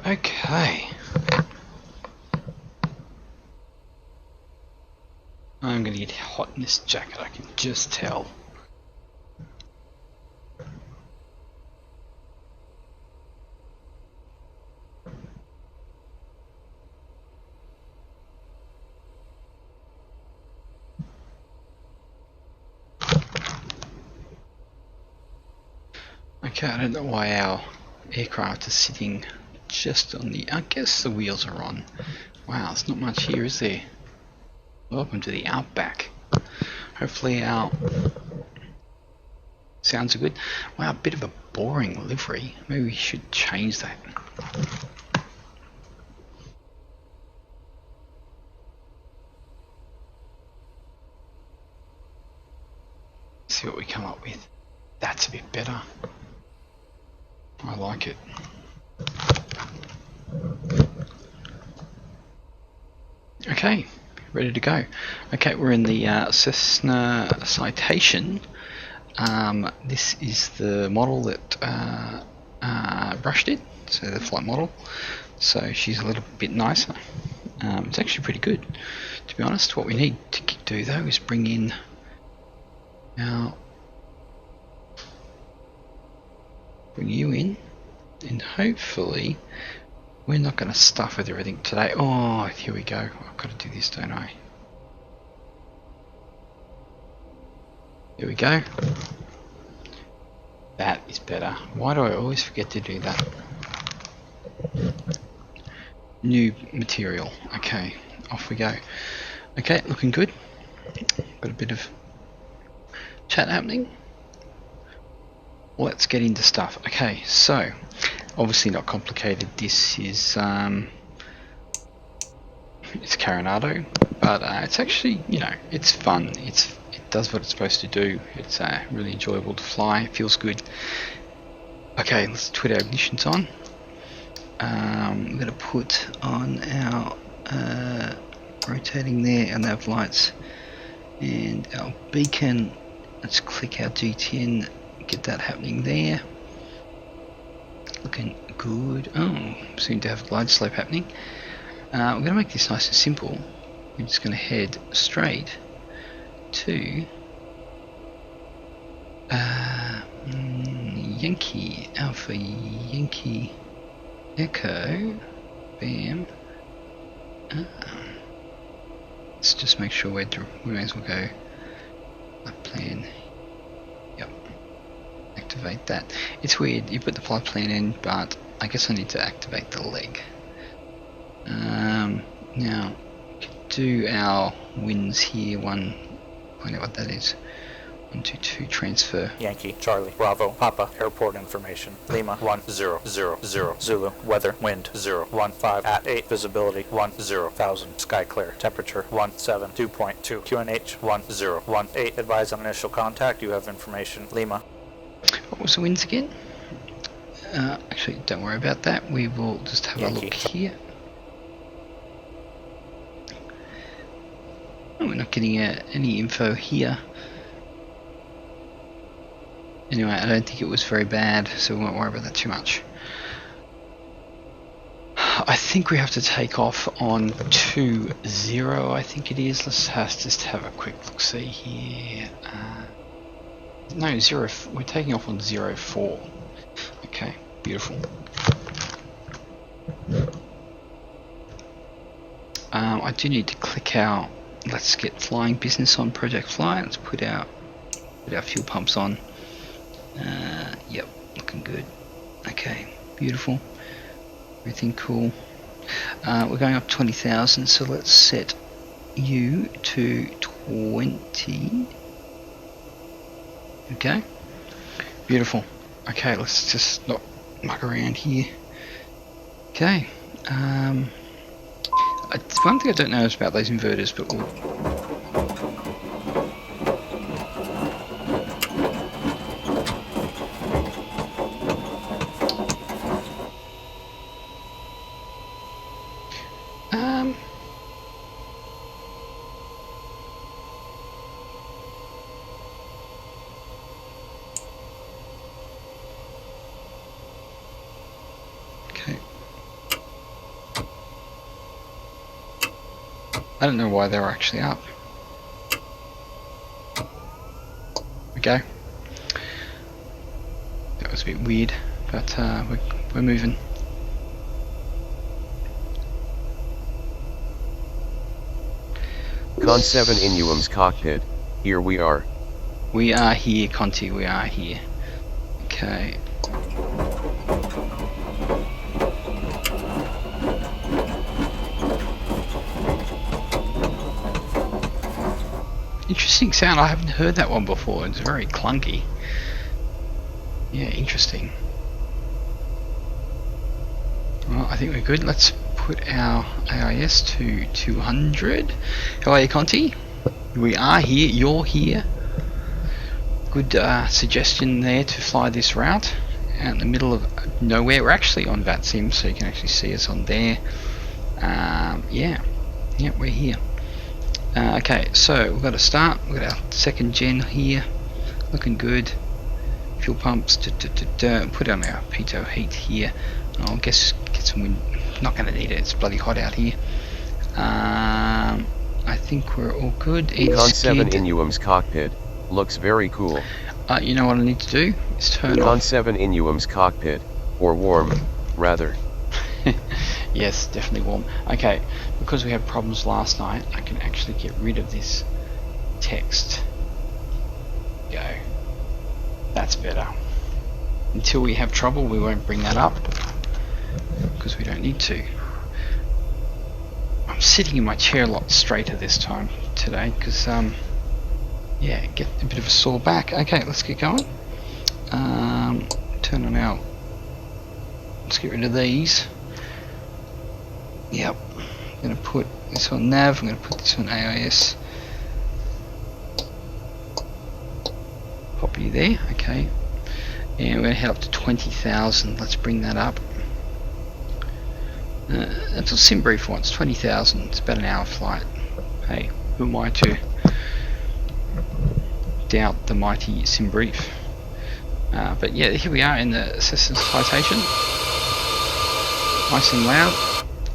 Okay. I'm going to get hot in this jacket, I can just tell. Okay, I don't know why our aircraft is sitting just on the... I guess the wheels are on. Wow, there's not much here, is there? Welcome to the Outback. Hopefully our sounds are good. Wow, a bit of a boring livery. Maybe we should change that. See what we come up with. That's a bit better. I like it. Okay, ready to go. Okay, we're in the Cessna Citation. This is the model that Rush did, so the flight model. So she's a little bit nicer. It's actually pretty good, to be honest. What we need to do though is bring in our... bring you in, and hopefully we're not going to stuff with everything today. Oh, here we go. I've got to do this, don't I? Here we go. That is better. Why do I always forget to do that? New material. Okay, off we go. Okay, looking good. Got a bit of chat happening. Let's get into stuff. Okay, so obviously not complicated. This is it's Coronado, but it's actually, you know, it's fun. It does what it's supposed to do. It's really enjoyable to fly. It feels good. Okay, let's put our ignitions on. We're going to put on our rotating there, our nav lights, and our beacon. Let's click our G10. Get that happening there. Looking good. Oh, seem to have glide slope happening. We're going to make this nice and simple. We're just going to head straight to Yankee Alpha Yankee Echo. Bam. Let's just make sure we may as well go flight plan. Yep. Activate that. It's weird, you put the flight plan in, but I guess I need to activate the leg. Now, we could do our wins here. Find out what that is. 122 transfer. Yankee, Charlie, Bravo, Papa, airport information. Lima, 1000, Zulu, weather, wind, 015, at 8, visibility, 10,000, sky clear, temperature, 172.2, QNH, 1018, advise on initial contact, you have information. Lima. What was the winds again? Actually, don't worry about that. We will just have Yankee. a look here. Oh, we're not getting any info here. Anyway, I don't think it was very bad, so we won't worry about that too much. I think we have to take off on 20, I think it is. Let's just have a quick look-see here. No, 0. We're taking off on 04. Okay, beautiful. I do need to click our let's get flying business on Project Fly. Let's put our fuel pumps on. Yep, looking good. Okay, beautiful. Everything cool. We're going up 20,000, so let's set you to 20. Okay, beautiful. Okay, let's just not muck around here. Okay, one thing I don't know is about those inverters, but we'll... Okay. I don't know why they were actually up. Okay. That was a bit weird, but we're moving. Con 7 Inuum's cockpit, here we are. We are here, Conti, we are here. Okay. Interesting sound, I haven't heard that one before, it's very clunky. Yeah, interesting. Well, I think we're good. Let's put our AIS to 200. How are you, Conti? We are here, you're here. Good suggestion there to fly this route out in the middle of nowhere. We're actually on VATSIM, so you can actually see us on there. Yeah, we're here. Okay, so we've got to start. We've got our second gen here, looking good. Fuel pumps, put on our pitot heat here. I'll guess get some wind. Not going to need it. It's bloody hot out here. I think we're all good. Con 7 Inuum's cockpit looks very cool. You know what I need to do is turn Con off. 7 Inuum's cockpit, or warm, rather. Yes, definitely warm. Okay, because we had problems last night, I can actually get rid of this text. Go. That's better. Until we have trouble, we won't bring that up because we don't need to. I'm sitting in my chair a lot straighter this time today because yeah, get a bit of a sore back. Okay, let's get going. Turn on our. Let's get rid of these. Yep. I'm gonna put this on nav. I'm gonna put this on AIS. Copy there. Okay. And we're going to head up to 20,000. Let's bring that up. That's what SimBrief wants, 20,000. It's about an hour flight. Hey, who am I to doubt the mighty SimBrief? But yeah, here we are in the Cessna Citation. Nice and loud.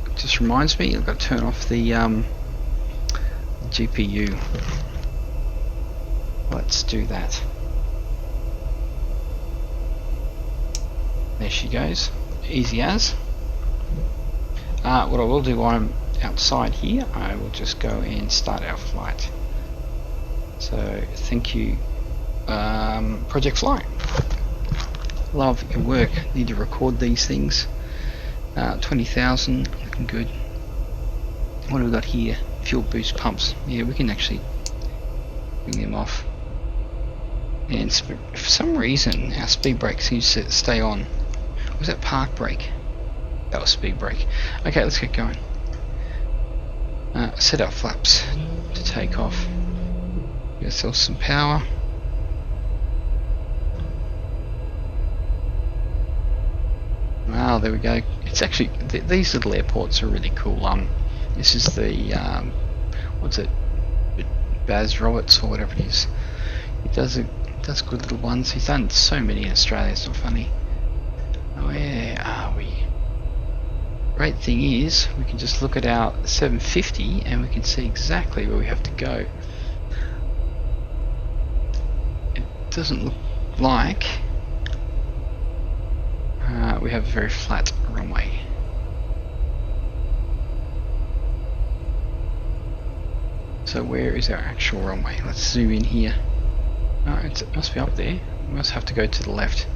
It just reminds me, I've got to turn off the GPU. Let's do that. There she goes, easy as. What I will do while I'm outside here, I will just go and start our flight. So thank you, Project Fly. Love your work. Need to record these things. 20,000, looking good. What have we got here? Fuel boost pumps. Yeah, we can actually bring them off. And for some reason, our speed brake seems to stay on. Was that park brake? That was speed brake. Okay, let's get going. Set our flaps to take off. Get ourselves some power. Wow, there we go. It's actually these little airports are really cool. This is the what's it? Baz Roberts or whatever it is. He does good little ones. He's done so many in Australia. It's not funny. Where are we? Great thing is we can just look at our 750 and we can see exactly where we have to go. It doesn't look like we have a very flat runway. So where is our actual runway? Let's zoom in here. Oh, it must be up there. We must have to go to the left.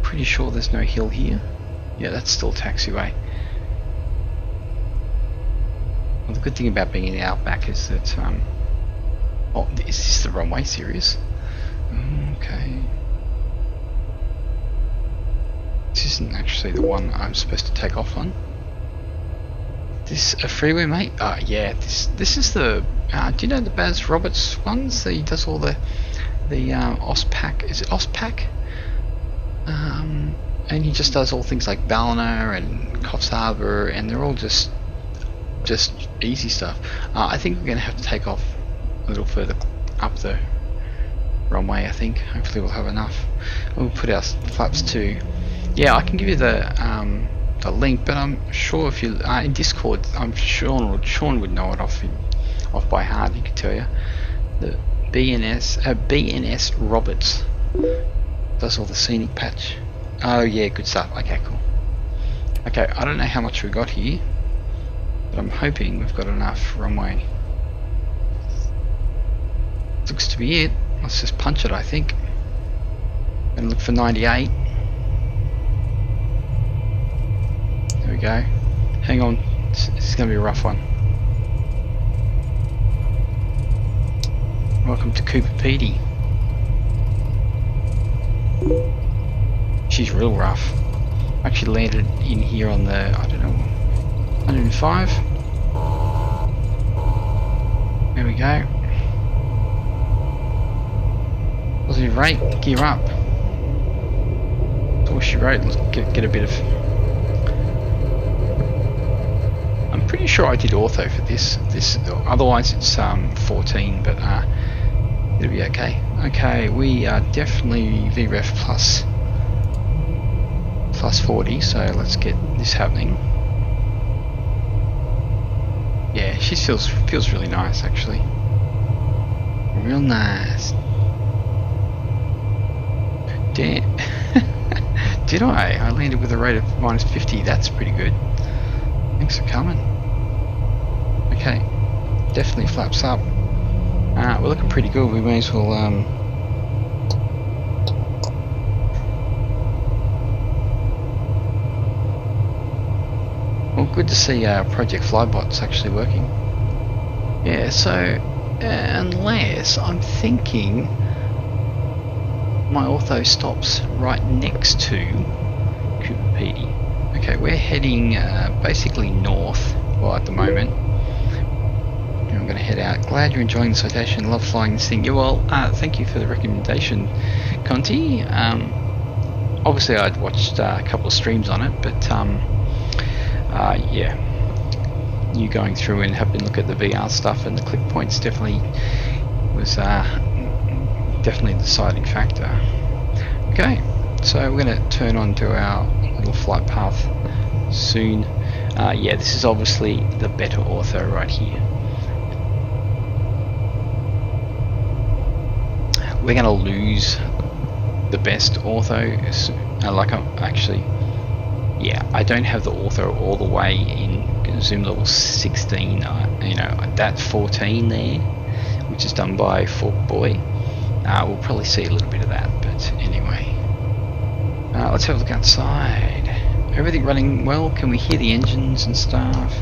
Pretty sure there's no hill here. Yeah, that's still taxiway. Well, the good thing about being in the outback is that oh, is this the runway? Serious? Okay. This isn't actually the one I'm supposed to take off on. This a freeway, mate? Yeah. This is the. Do you know the Baz Roberts ones? He does all the OSPAC. Is it OSPAC? And he just does all things like Ballina and Coffs Harbour, and they're all just easy stuff. I think we're going to have to take off a little further up the runway. I think hopefully we'll have enough. We'll put our flaps to. Yeah, I can give you the a link, but I'm sure if you in Discord, I'm sure Sean would know it off by heart. He could tell you. The BNS Roberts does all the scenic patch. Oh yeah, good stuff. Okay, cool. Okay, I don't know how much we got here, but I'm hoping we've got enough runway. Looks to be it. Let's just punch it, I think. Gonna look for 98. There we go. Hang on, it's gonna be a rough one. Welcome to Coober Pedy. She's real rough. Actually landed in here on the, I don't know, 105. There we go. Positive rate, gear up. That's all she wrote. Let's get a bit of. I'm pretty sure I did ortho for this. Otherwise it's 14, but it'll be okay. Okay, we are definitely VREF plus 40, so let's get this happening. Yeah, she feels really nice actually. Real nice. Damn. Did I? I landed with a rate of -50. That's pretty good. Thanks for coming. Okay, definitely flaps up. We're looking pretty good. We may as well well, good to see Project Flybot's actually working. Yeah, so unless I'm thinking my ortho stops right next to Coober Pedy. Okay, we're heading basically north, well at the moment. I'm going to head out. Glad you're enjoying the citation. Love flying this thing. Yeah, well, thank you for the recommendation, Conti. Obviously I'd watched a couple of streams on it, but yeah, you going through and having a look at the VR stuff and the click points definitely was definitely the deciding factor. Okay, so we're going to turn on to our little flight path soon. Yeah, this is obviously the better ortho right here. We're going to lose the best ortho. Like I'm actually, yeah, I don't have the ortho all the way in zoom level 16. You know, that 14 there, which is done by Fork Boy. We'll probably see a little bit of that, but anyway. Let's have a look outside. Everything running well? Can we hear the engines and stuff?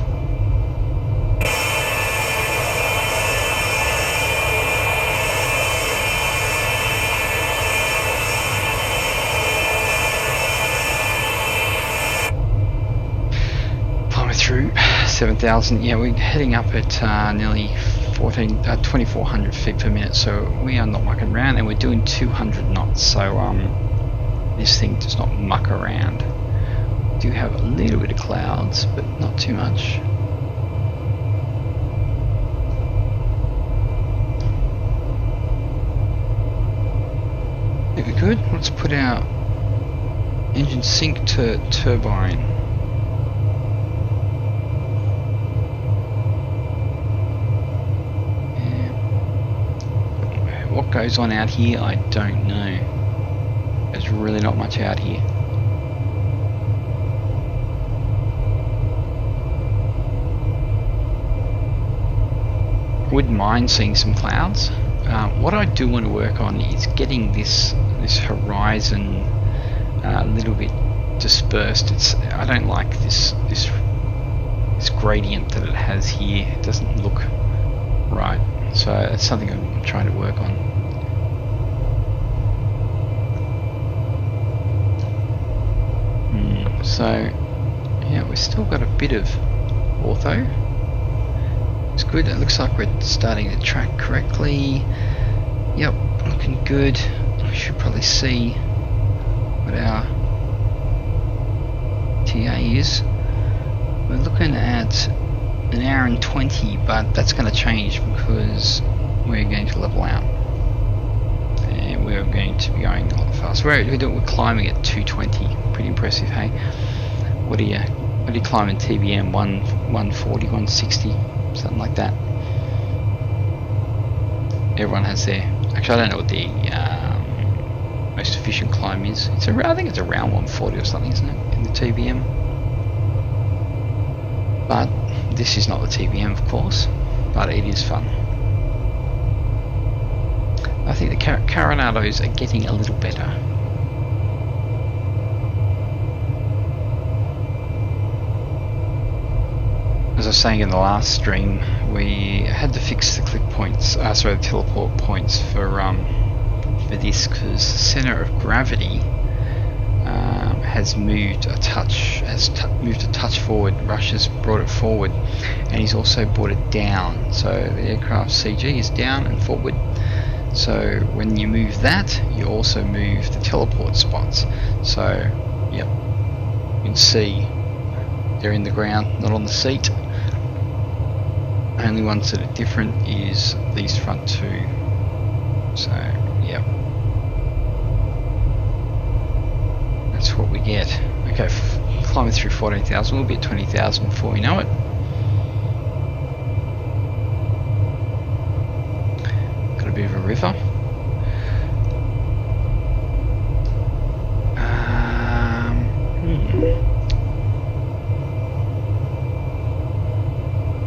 Plumber through 7,000. Yeah, we're heading up at nearly 2,400 feet per minute, so we are not mucking around, and we're doing 200 knots, so this thing does not muck around. We do have a little bit of clouds, but not too much. There we good. Let's put our engine sync to turbine. What goes on out here, I don't know. There's really not much out here. Wouldn't mind seeing some clouds. What I do want to work on is getting this horizon a little bit dispersed. I don't like this gradient that it has here. It doesn't look right. So it's something I'm trying to work on. So yeah, we've still got a bit of ortho. It's good. It looks like we're starting to track correctly. Yep, looking good. I should probably see what our TA is. We're looking at an hour and 20, but that's going to change because we're going to level out and we're going to be going a lot faster. We're climbing at 220. Pretty impressive, hey? What do you climb in TBM? 140, 160, something like that. Everyone has their. Actually, I don't know what the most efficient climb is. I think it's around 140 or something, isn't it, in the TBM? But this is not the TBM, of course. But it is fun. I think the Coronados are getting a little better. As I was saying in the last stream, we had to fix the click points, the teleport points for this, because the center of gravity has moved a touch, forward. Rush has brought it forward, and he's also brought it down. So the aircraft CG is down and forward. So when you move that, you also move the teleport spots. So, yep, you can see they're in the ground, not on the seat. Only ones that are different is these front two. So, yep. That's what we get. Okay, climbing through 14,000, we'll be at 20,000 before we know it. Got a bit of a river.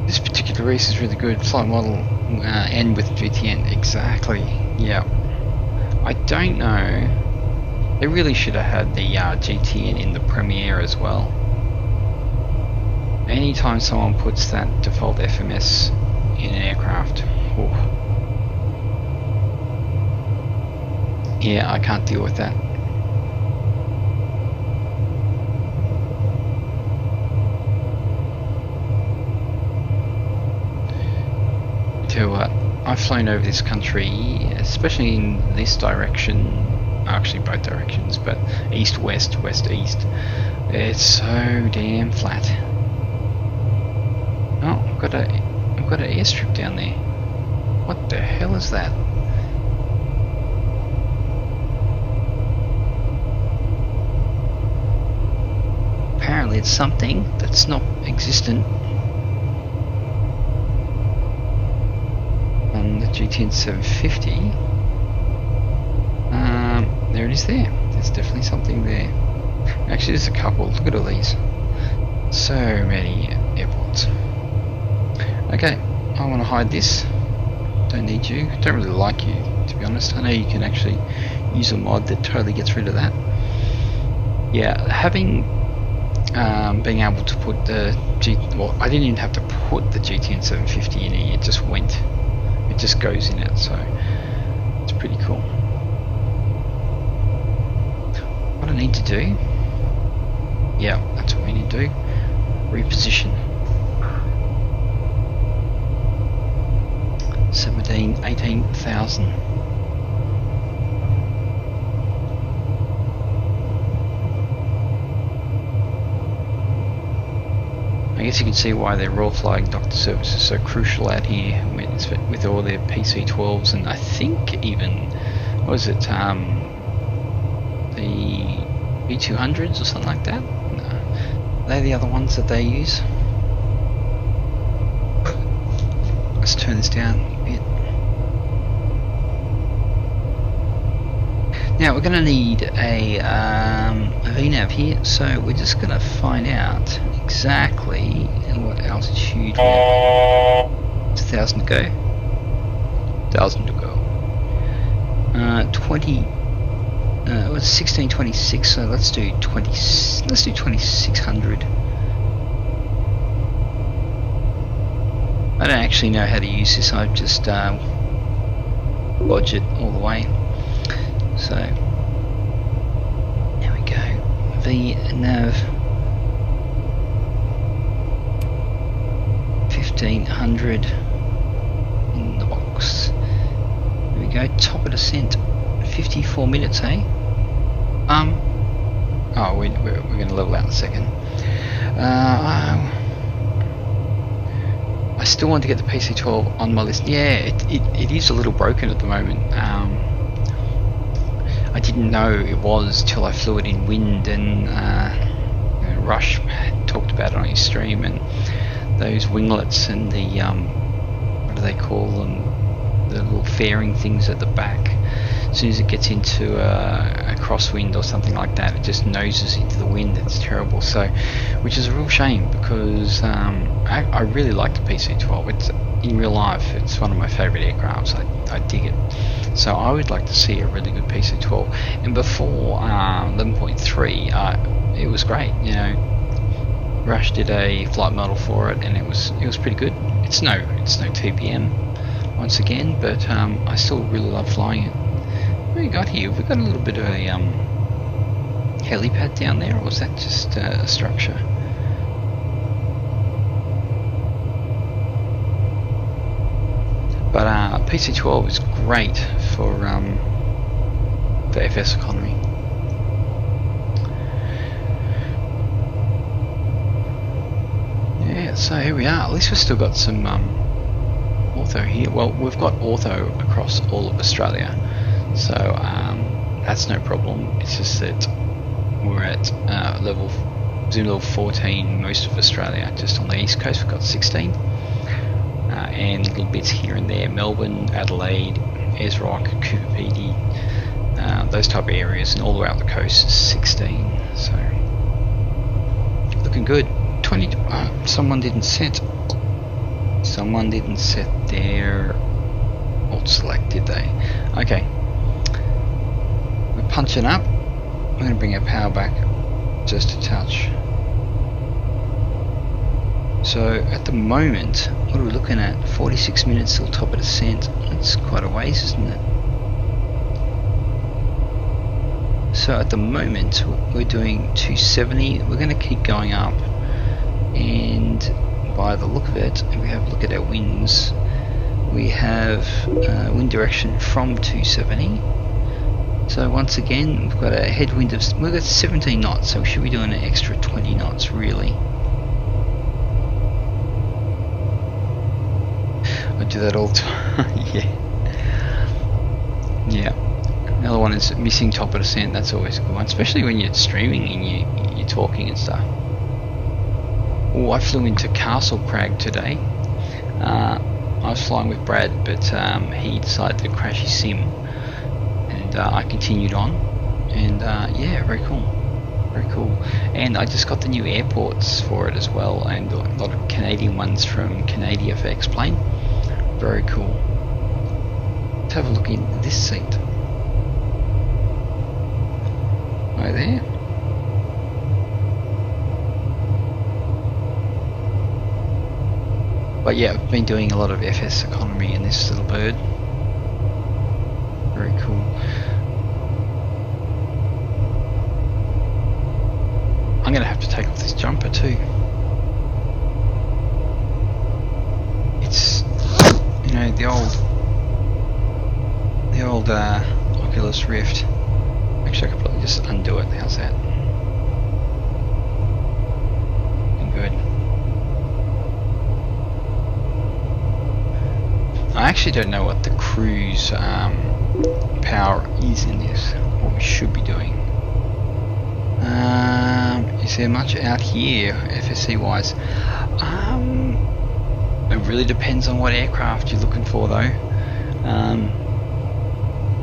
This particular race is really good. Flight model N with GTN, exactly. Yeah. I don't know. They really should have had the GTN in the Premiere as well. Anytime someone puts that default FMS in an aircraft, ooh. Yeah, I can't deal with that. Tell you what, I've flown over this country, especially in this direction, actually both directions, but east-west, west-east. It's so damn flat. Oh, I've got an airstrip down there. What the hell is that? Apparently it's something that's not existent. On the GTN 750. There it is there. There's definitely something there. Actually, there's a couple. Look at all these. So many airports. Okay, I want to hide this. Don't need you. Don't really like you, to be honest. I know you can actually use a mod that totally gets rid of that. Yeah, having being able to put the well, I didn't even have to put the GTN 750 in here. It just went. It just goes in it. So it's pretty cool. What I need to do, yeah, that's what we need to do, reposition. 18,000. I guess you can see why their Royal Flying Doctor Service is so crucial out here with all their PC-12s, and I think even, what was it, the B200s or something like that? No. They're the other ones that they use. Let's turn this down a bit. Now we're going to need a VNAV here, so we're just going to find out exactly what altitude we're at. It's 1,000 to go. 1,000 to go. 20. It was 1626, so let's do 20. Let's do 2600. I don't actually know how to use this. I've just lodged it all the way. So there we go. VNAV 1500 in the box. There we go. Top of descent. 54 minutes, eh? Oh, we're going to level out in a second. I still want to get the PC-12 on my list. Yeah, it is a little broken at the moment. I didn't know it was till I flew it in wind and Rush talked about it on his stream, and those winglets and the what do they call them? The little fairing things at the back. As soon as it gets into a crosswind or something like that, it just noses into the wind. It's terrible. So, which is a real shame, because I really like the PC-12. It's in real life, it's one of my favourite aircrafts. I dig it. So I would like to see a really good PC-12. And before 11.3, it was great. You know, Rush did a flight model for it, and it was pretty good. It's no TPM once again, but I still really love flying it. What do we got here? We've got a little bit of a helipad down there, or was that just a structure? But PC-12 is great for FS economy. Yeah, so here we are. At least we've still got some ortho here. Well, we've got ortho across all of Australia, so that's no problem. It's just that we're at zoom level 14 most of Australia. Just on the east coast we've got 16, and little bits here and there: Melbourne, Adelaide, Ayers Rock, Coober, Pedy, those type of areas, and all the way up the coast 16. So looking good. 20. Someone didn't set their alt select, did they? Okay. We're punching up. We're going to bring our power back just a touch. So at the moment, what are we looking at? 46 minutes till top of descent. That's quite a ways, isn't it? So at the moment, we're doing 270. We're going to keep going up. And by the look of it, if we have a look at our winds, we have wind direction from 270. So once again, we've got a headwind of, we've got 17 knots, so we should be doing an extra 20 knots really. I do that all the time. Yeah. Another one is missing top of descent. That's always a good one, especially when you're streaming and you're talking and stuff. Oh, I flew into Castle Crag today. I was flying with Brad, but he decided to crash his sim, and I continued on. And yeah, very cool. And I just got the new airports for it as well, and a lot of Canadian ones from Canadian FX plane. Very cool. Let's have a look in this seat. Right there. But yeah, I've been doing a lot of FS economy in this little bird. Very cool. I'm going to have to take off this jumper too. It's, you know, the old Oculus Rift. Actually, I could probably just undo it. How's that? Good. I actually don't know what the cruise power is in this, what we should be doing. Is there much out here FSC wise? It really depends on what aircraft you're looking for though.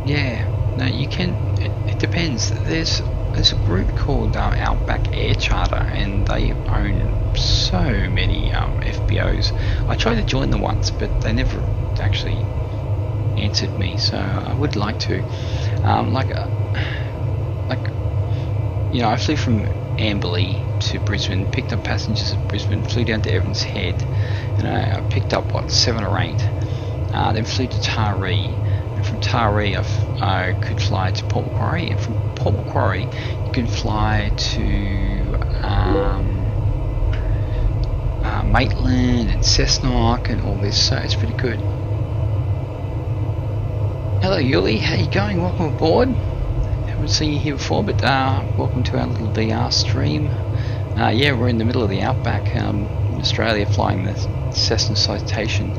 Yeah, no, you can, it depends. There's a group called Outback Air Charter, and they own so many FBOs. I tried to join them once, but they never actually answered me, so I would like to. Like you know, I flew from Amberley to Brisbane, picked up passengers at Brisbane, flew down to Evans Head, and I picked up 7 or 8. Then flew to Taree, and from Taree I could fly to Port Macquarie, and from Port Macquarie you can fly to Maitland and Cessnock and all this, so it's pretty good. Hello Yuli, how you going? Welcome aboard. Haven't seen you here before, but welcome to our little VR stream. Yeah, we're in the middle of the outback in Australia, flying the Cessna Citation.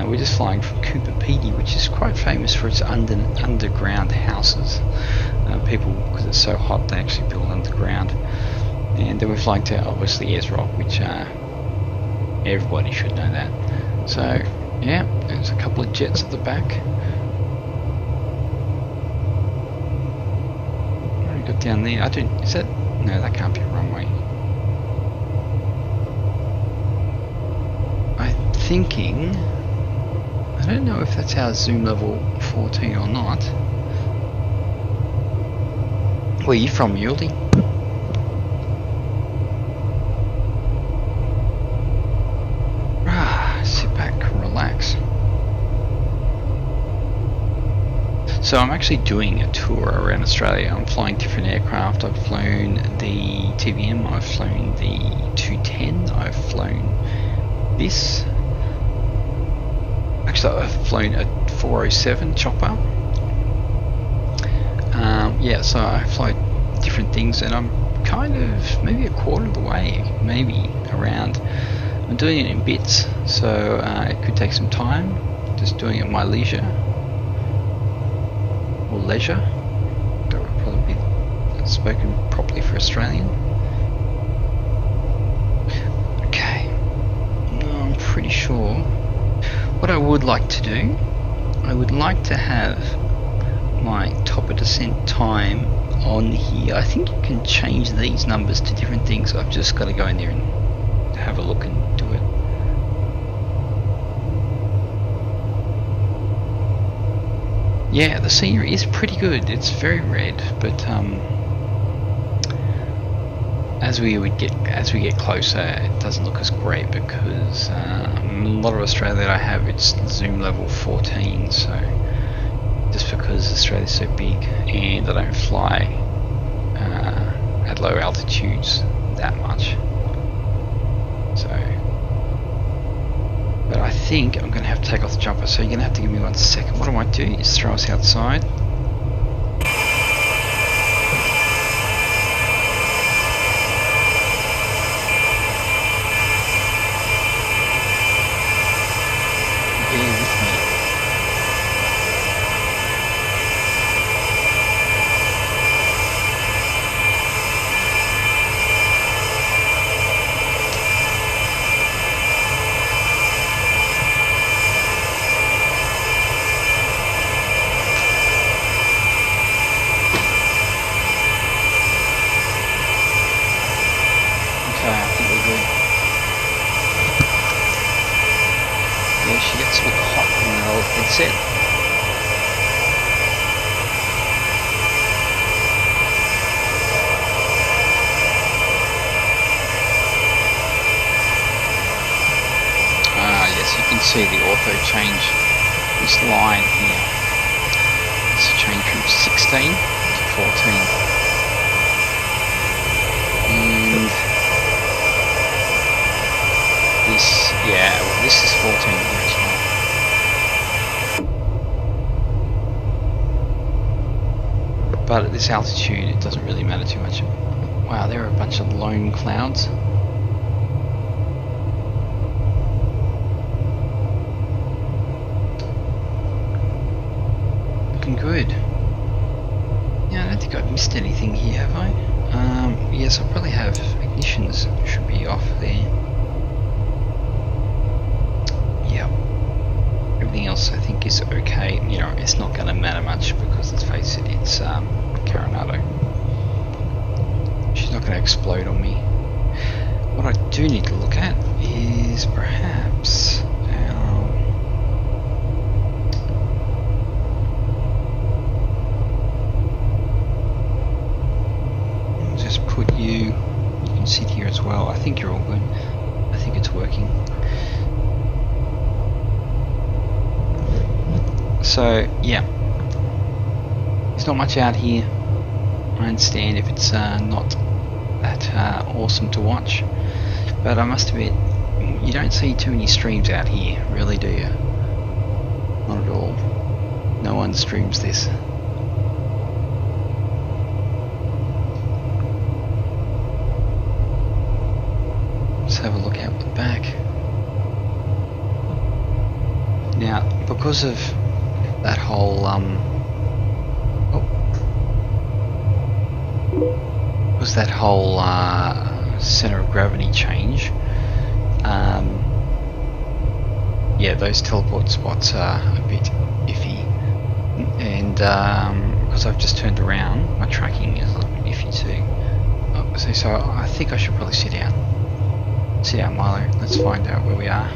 We're just flying from Coober, Pedy, which is quite famous for its underground houses. People, because it's so hot, they actually build underground. And then we're flying to obviously Ayers Rock, which everybody should know that. So yeah, there's a couple of jets at the back. What have we got down there? Is that, no, that can't be a runway. I'm thinking, I don't know if that's our zoom level 14 or not. Where are you from, Muley? Sit back, relax. So I'm actually doing a tour around Australia. I'm flying different aircraft. I've flown the TBM, I've flown the 210, I've flown this. Actually, I've flown a 407 chopper. Yeah, so I fly different things, and I'm kind of maybe a quarter of the way, maybe around. I'm doing it in bits, so it could take some time. Just doing it at my leisure. Or leisure. That would probably be spoken properly for Australian. Okay. No, I'm pretty sure. What I would like to do, I would like to have my top of descent time on here. I think you can change these numbers to different things. I've just got to go in there and have a look and do it. Yeah, the scenery is pretty good. It's very red, but as we get closer, it doesn't look as great because a lot of Australia that I have, it's zoom level 14. So just because Australia's so big and I don't fly at low altitudes that much. So, but I think I'm going to have to take off the jumper, so you're going to have to give me 1 second. What I might do is throw us outside. Bear with me. She gets a bit hot on the old headset. Yes, you can see the auto change this line here. It's a change from 16 to 14. And this, yeah, well, this is 14 here as well. But at this altitude, it doesn't really matter too much. Wow, there are a bunch of lone clouds. Looking good. Yeah, I don't think I've missed anything here, have I? Yes, I probably have. Ignitions should be off there. Everything else I think is okay. You know, it's not going to matter much because let's face it, it's Coronado. She's not going to explode on me. What I do need to look at is perhaps I'll just put you can sit here as well. I think you're all good. I think it's working. So yeah, there's not much out here. I understand if it's not that awesome to watch, but I must admit, you don't see too many streams out here, really, do you? Not at all. No one streams this. Let's have a look out the back. Now, because of that whole was that whole center of gravity change. Yeah, those teleport spots are a bit iffy, and because I've just turned around, my tracking is a little bit iffy too. Oh, so I think I should probably sit down. Sit down, Milo. Let's find out where we are.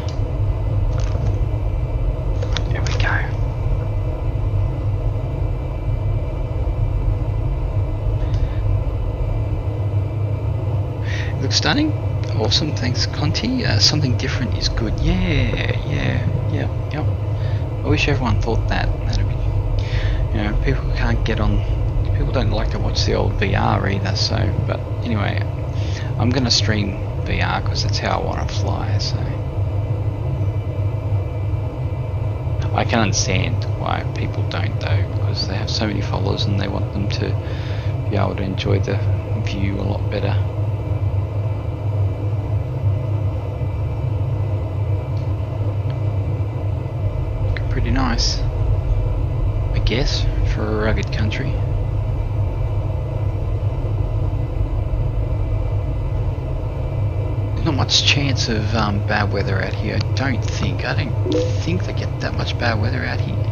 There we go. It looks stunning. Awesome, thanks Conti. Something different is good. Yeah. I wish everyone thought that. That'd be, people can't get on. People don't like to watch the old VR either. So, but anyway, I'm gonna stream VR because that's how I want to fly. So I can understand why people don't though, because they have so many followers and they want them to be able to enjoy the view a lot better. Pretty nice, I guess, for a rugged country. There's not much chance of bad weather out here. I don't think they get that much bad weather out here.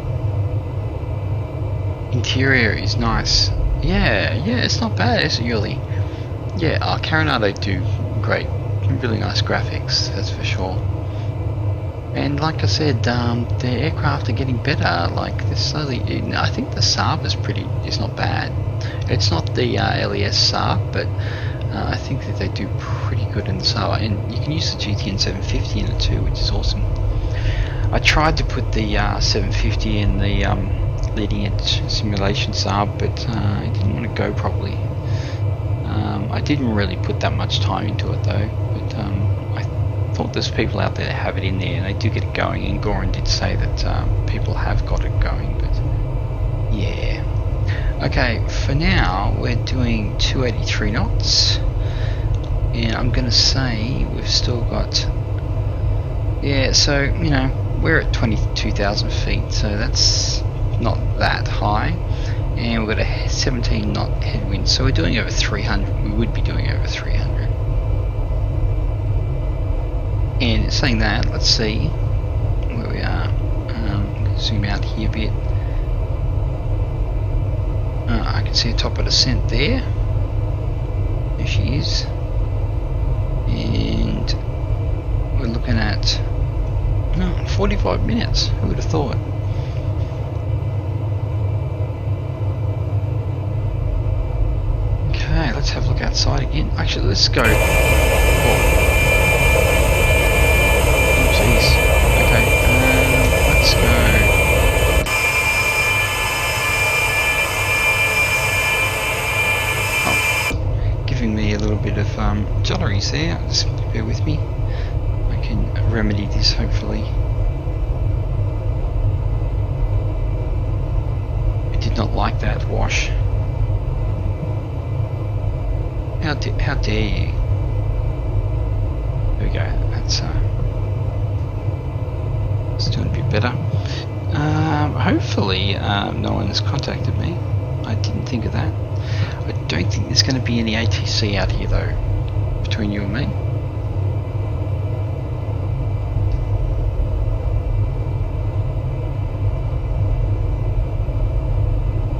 Interior is nice. Yeah, it's not bad, is it really? Yeah, Carinado do great, really nice graphics, that's for sure. And like I said, the aircraft are getting better. Like this, I think the Saab is not bad. It's not the LES Saab, but I think that they do pretty good in the Saab. And you can use the GTN 750 in it too, which is awesome. I tried to put the 750 in the leading edge simulation Saab, but it didn't want to go properly. I didn't really put that much time into it though, but I thought there's people out there that have it in there and they do get it going, and Goran did say that people have got it going, but yeah. Okay, for now we're doing 283 knots, and I'm gonna say we've still got, yeah, so we're at 22,000 feet, so that's not that high, and we've got a 17 knot headwind, so we're doing over 300. We would be doing over 300. And saying that, let's see where we are. Zoom out here a bit. I can see the top of descent there. There she is. And we're looking at 45 minutes. Who would have thought? Okay, let's have a look outside again. Actually, let's go. Okay, let's go. Oh, giving me a little bit of jolleries there. Just bear with me. I can remedy this hopefully. I did not like that wash. How dare you? There we go. That's it's doing a bit better. Hopefully no one has contacted me. I didn't think of that. I don't think there's going to be any ATC out here though, between you and me.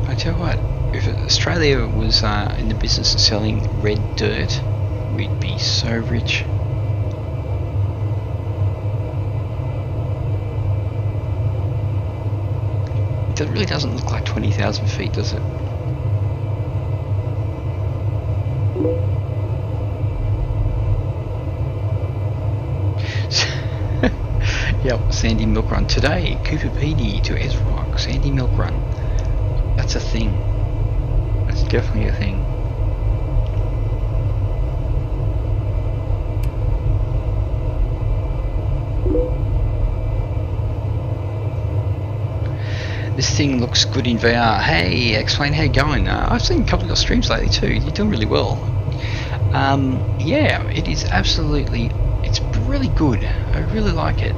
I tell you what, if Australia was in the business of selling red dirt, we'd be so rich. It really doesn't look like 20,000 feet, does it? Yep, Sandy Milk Run. Today, Cooper PD to Ezrock, Sandy Milk Run. That's a thing. That's definitely a thing. This thing looks good in VR. Hey, Explain, how you going? I've seen a couple of your streams lately too. You're doing really well. Yeah, it is absolutely, it's really good. I really like it.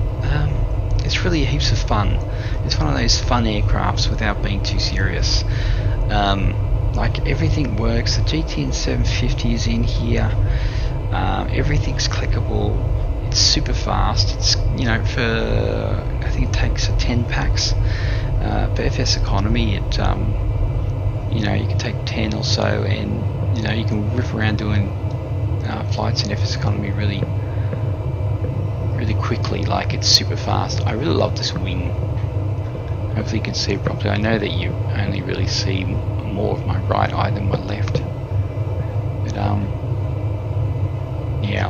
It's really heaps of fun. It's one of those fun aircrafts without being too serious. Like everything works. The GTN 750 is in here. Everything's clickable. It's super fast. It's, you know, for I think it takes 10 packs. For FS economy, it you know, you can take 10 or so, and you know, you can rip around doing flights in FS economy really quickly. Like, it's super fast. I really love this wing. Hopefully you can see it properly. I know that you only really see more of my right eye than my left, but yeah,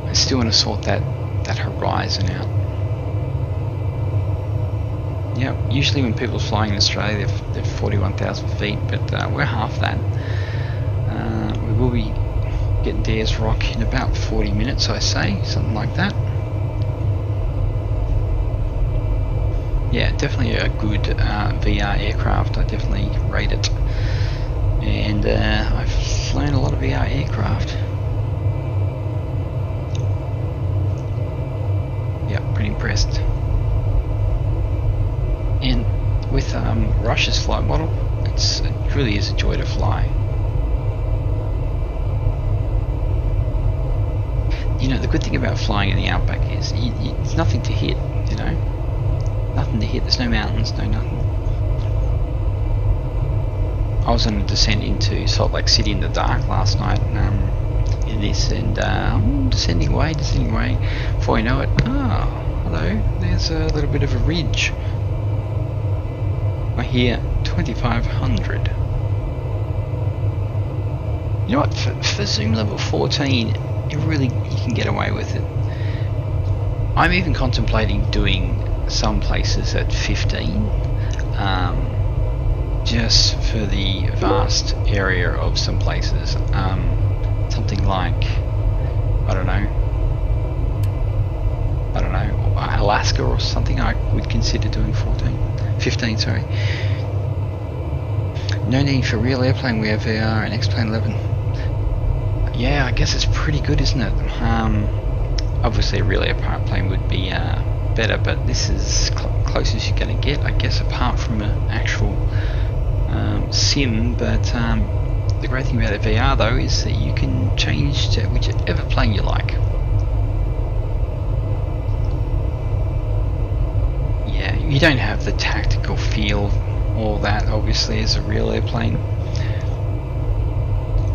I still want to sort that horizon out. Yeah, usually when people are flying in Australia, they're 41,000 feet, but we're half that. We will be getting to Ayers Rock in about 40 minutes, I say, something like that. Yeah, definitely a good VR aircraft. I definitely rate it, and I've flown a lot of VR aircraft. Yeah, pretty impressed. And with Russia's flight model, it really is a joy to fly. You know, the good thing about flying in the outback is it's nothing to hit, you know. Nothing to hit. There's no mountains, no nothing. I was on a descent into Salt Lake City in the dark last night, in this, and I'm descending away. Before I know it, oh, hello, there's a little bit of a ridge. I hear 2,500. You know what? For Zoom level 14, you can get away with it. I'm even contemplating doing some places at 15, just for the vast area of some places. Something like, I don't know, Alaska or something. I would consider doing 15, sorry. No need for real airplane, we have VR and X-Plane 11. Yeah, I guess it's pretty good, isn't it? Obviously a real airplane would be better, but this is close as you're going to get, I guess, apart from an actual sim. But the great thing about a VR though is that you can change to whichever plane you like. Yeah, you don't have the tactical feel, all that, obviously, as a real airplane.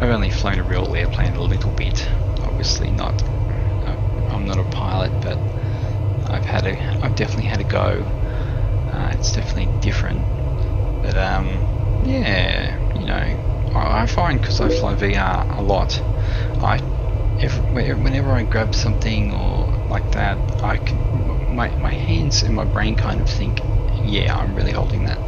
I've only flown a real airplane a little bit, obviously not. I'm not a pilot, but I've definitely had a go. It's definitely different, but yeah, you know, I find, because I fly VR a lot, whenever I grab something or like that, my hands and my brain kind of think, yeah, I'm really holding that.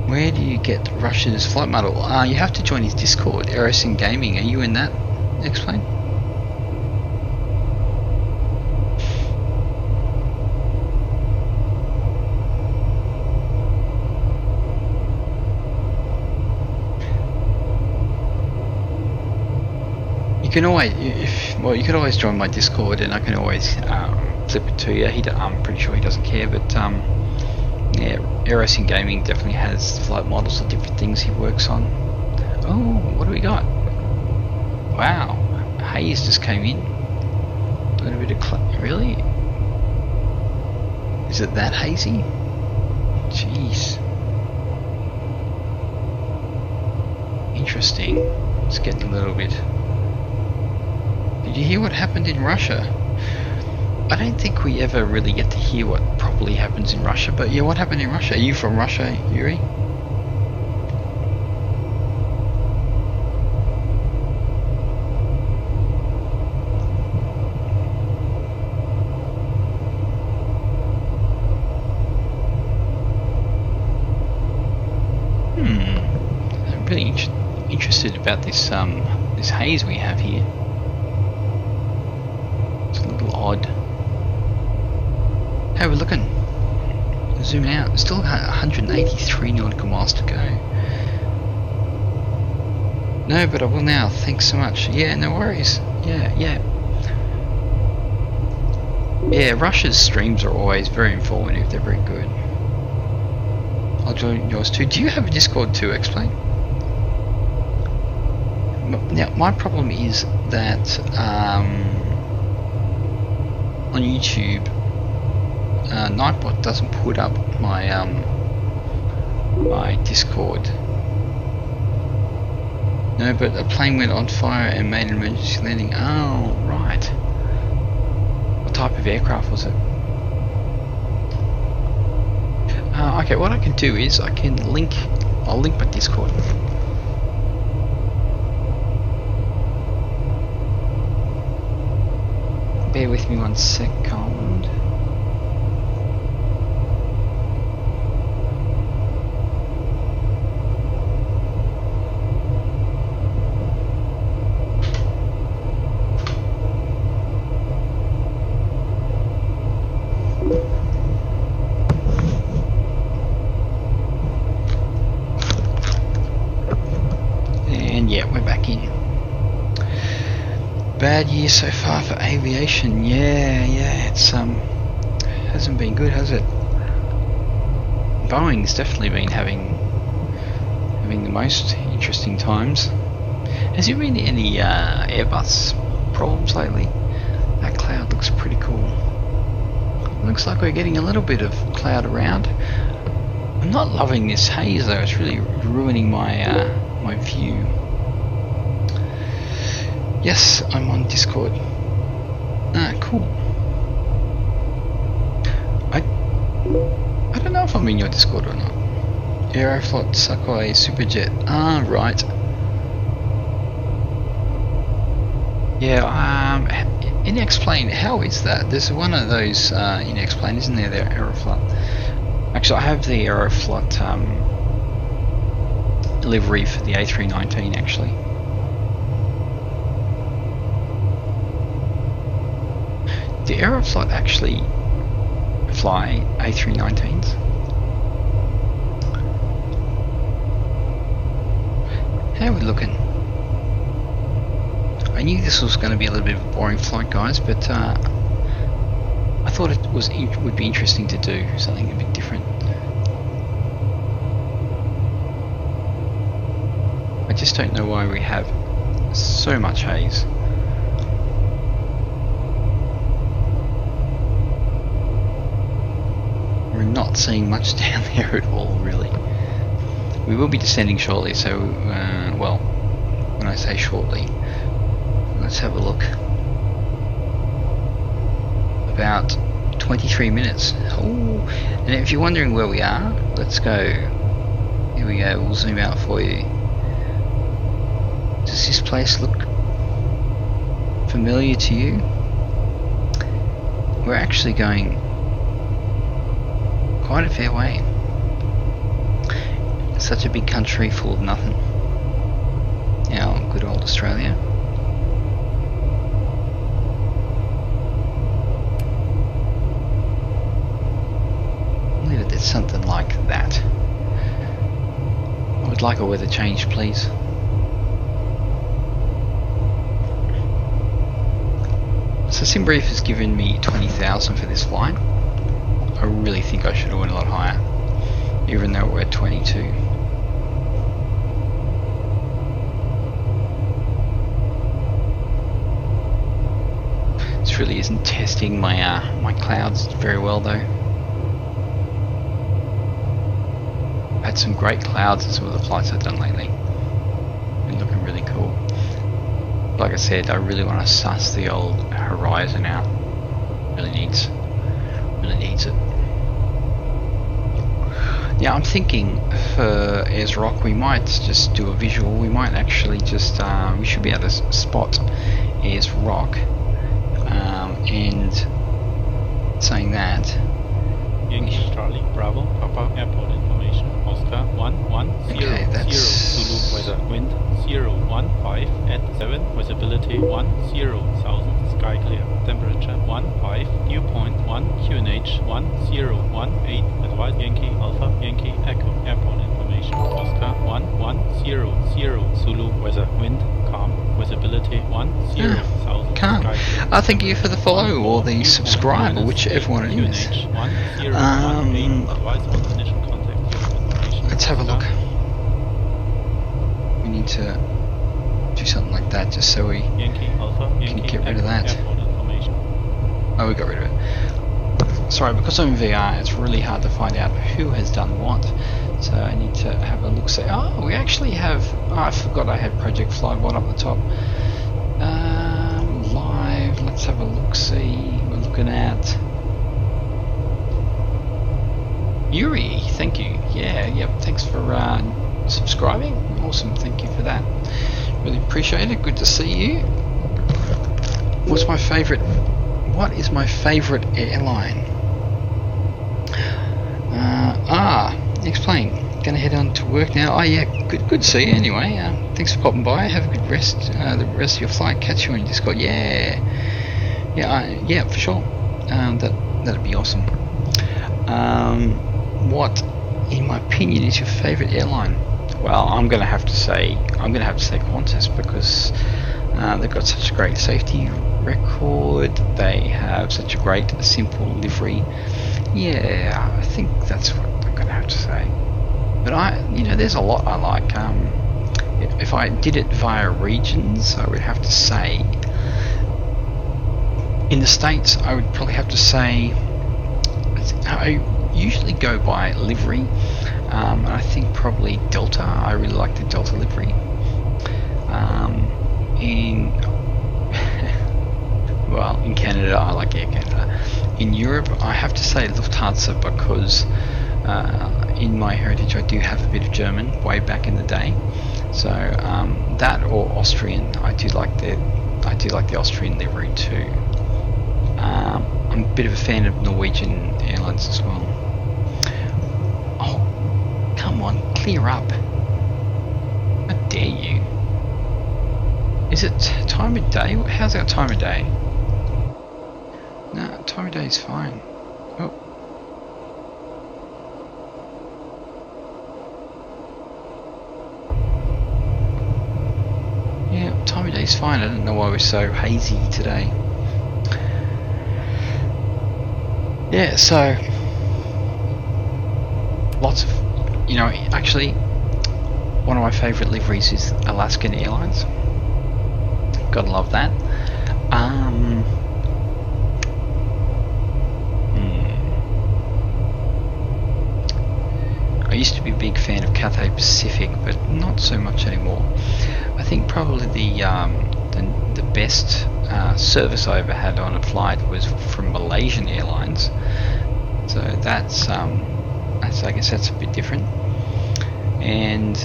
Where do you get Russia's flight model? You have to join his Discord, Eros in Gaming. Are you in that? Explain. You can always, you could always join my Discord, and I can always flip it to you. I'm pretty sure he doesn't care, but yeah, Eros in Gaming definitely has flight models of different things he works on. Oh, what do we got? Wow, haze just came in. A little bit of really? Is it that hazy? Jeez. Interesting. It's getting a little bit. Did you hear what happened in Russia? I don't think we ever really get to hear what properly happens in Russia, but yeah, what happened in Russia? Are you from Russia, Yuri? I'm really interested about this this haze we have here. It's a little odd. Hey, we're looking. Zoom out. Still 183 nautical miles to go. No, but I will now. Thanks so much. Yeah, no worries. Yeah. Yeah, Russia's streams are always very informative. They're very good. I'll join yours too. Do you have a Discord too, Explain? Now my problem is that on YouTube, Nightbot doesn't put up my my Discord. No, but a plane went on fire and made an emergency landing. Oh, right. What type of aircraft was it? Okay, what I can do is I can link. I'll link my Discord. Bear with me 1 second. And yeah, we're back in. Bad year so far for aviation. Yeah, it's hasn't been good, has it? Boeing's definitely been having the most interesting times. Has there been any Airbus problems lately? That cloud looks pretty cool. Looks like we're getting a little bit of cloud around. I'm not loving this haze though. It's really ruining my my view. Yes, I'm on Discord. Cool. I don't know if I'm in your Discord or not. Aeroflot Sukhoi Superjet. Right. Yeah, in X-Plane, how is that? There's one of those in X-Plane, isn't there, the Aeroflot? Actually, I have the Aeroflot livery for the A319, actually. Do Aeroflot actually fly A319s? How are we looking? I knew this was going to be a little bit of a boring flight, guys, but I thought it would be interesting to do something a bit different. I just don't know why we have so much haze. We're not seeing much down there at all, really. We will be descending shortly, so, well, when I say shortly, let's have a look. About 23 minutes. Oh, and if you're wondering where we are, let's go. Here we go, we'll zoom out for you. Does this place look familiar to you? We're actually going quite a fair way. Such a big country full of nothing. Our good old Australia. I believe it did something like that. I would like a weather change, please. So SimBrief has given me 20,000 for this flight. I really think I should have went a lot higher, even though we're at 22. This really isn't testing my my clouds very well though. I've had some great clouds in some of the flights I've done lately. Been looking really cool. Like I said, I really want to suss the old horizon out. Really needs it. Yeah, I'm thinking for Ayers Rock we might just do a visual. We might actually just we should be able to spot Ayers Rock, and saying that. Yankee Charlie Bravo Papa Airport information. Oscar 110 Zulu weather wind 015 at 7 visibility 10,000 sky clear temperature 15 dew point 1 QNH 1018 advise Yankee Alpha Yankee Echo airport information. Oscar 1100 Zulu weather wind calm visibility 10,000 Calm. sky clear. Thank you for the follow or the subscribe or whichever one it is. Let's have a look. We need to do something like that just so we Yankee Alpha, Yankee get rid of that. Airport information. Oh, we got rid of it. Sorry, because I'm in VR, it's really hard to find out who has done what. So I need to have a look. Say, oh, we actually have. Oh, I forgot I had Project Flybot up the top. Live. Let's have a look. See, we're looking at Yuri. Thank you. Yeah. Yep. Thanks for subscribing. Awesome. Thank you for that. Really appreciate it. Good to see you. What is my favorite airline? Explain. Gonna head on to work now. Oh yeah, good to see you anyway. Thanks for popping by. Have a good rest. The rest of your flight. Catch you on Discord. Yeah, for sure. That'd be awesome. What, in my opinion, is your favorite airline? Well, I'm gonna have to say Qantas, because they've got such a great safety record. They have such a great simple livery. Yeah, I think that's what I'm gonna have to say. But there's a lot I like. If I did it via regions, I would have to say, in the States, I would probably have to say, I usually go by livery, and I think probably Delta. I really like the Delta livery. In Canada, I like Air Canada. In Europe, I have to say Lufthansa, because in my heritage I do have a bit of German way back in the day. So that or Austrian. I do like the Austrian livery too. I'm a bit of a fan of Norwegian Airlines as well. Oh, come on, clear up. How dare you? Is it time of day? How's our time of day? No, time of day is fine. Oh. Yeah, time of day is fine. I don't know why we're so hazy today. Yeah, so lots of, actually one of my favourite liveries is Alaskan Airlines. Gotta love that. I used to be a big fan of Cathay Pacific, but not so much anymore. I think probably the best service I ever had on a flight was from Malaysian Airlines. So that's I guess that's a bit different. And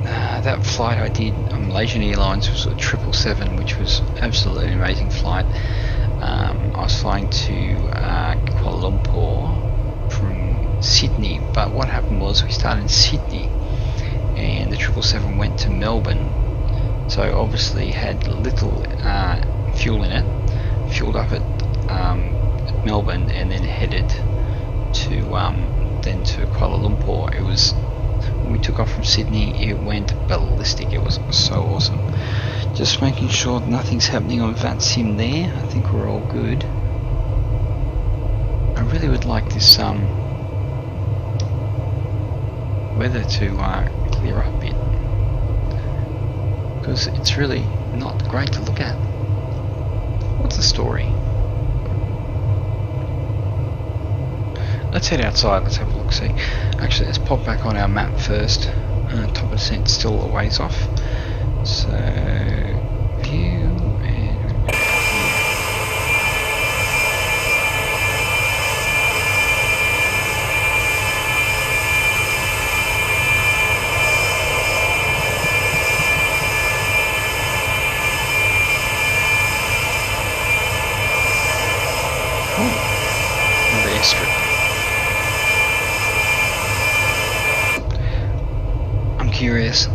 that flight I did on Malaysian Airlines was a 777, which was absolutely an amazing flight. I was flying to Kuala Lumpur from Sydney, but what happened was we started in Sydney and the 777 went to Melbourne, so obviously had little fuel in it, fueled up at Melbourne and then headed to Kuala Lumpur. It was, when we took off from Sydney, it went ballistic. It was so awesome. Just making sure nothing's happening on VATSIM there. I think we're all good. I really would like this weather to clear up a bit, because it's really not great to look at. What's the story? Let's head outside, let's have a look, see. Actually, let's pop back on our map first. Top of descent still a ways off. So, view, and another airstrip. I'm curious.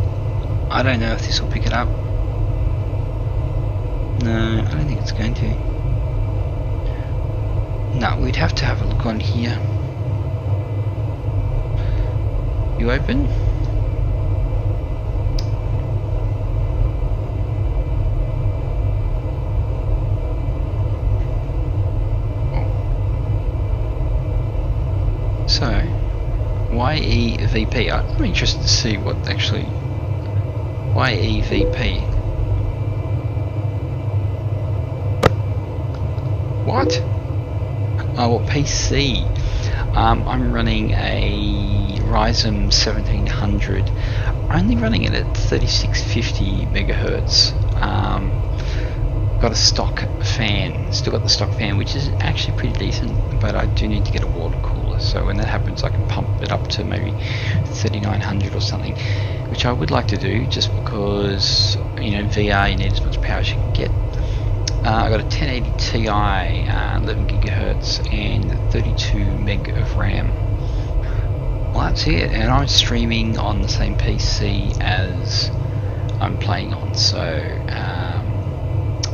I don't know if this will pick it up. No, I don't think it's going to. No, we'd have to have a look on here. You open? So, YEVP. I'm interested to see what actually YEVP. What? Oh, well, PC. I'm running a Ryzen 1700. Only running it at 3650 megahertz. Got a stock fan. Still got the stock fan, which is actually pretty decent, but I do need to get a water cooler. So when that happens, I can pump it up to maybe 3900 or something, which I would like to do, just because, you know, VR, you need as much power as you can get. I got a 1080 Ti, 11 gigahertz, and 32 meg of RAM. Well, that's it, and I'm streaming on the same PC as I'm playing on. So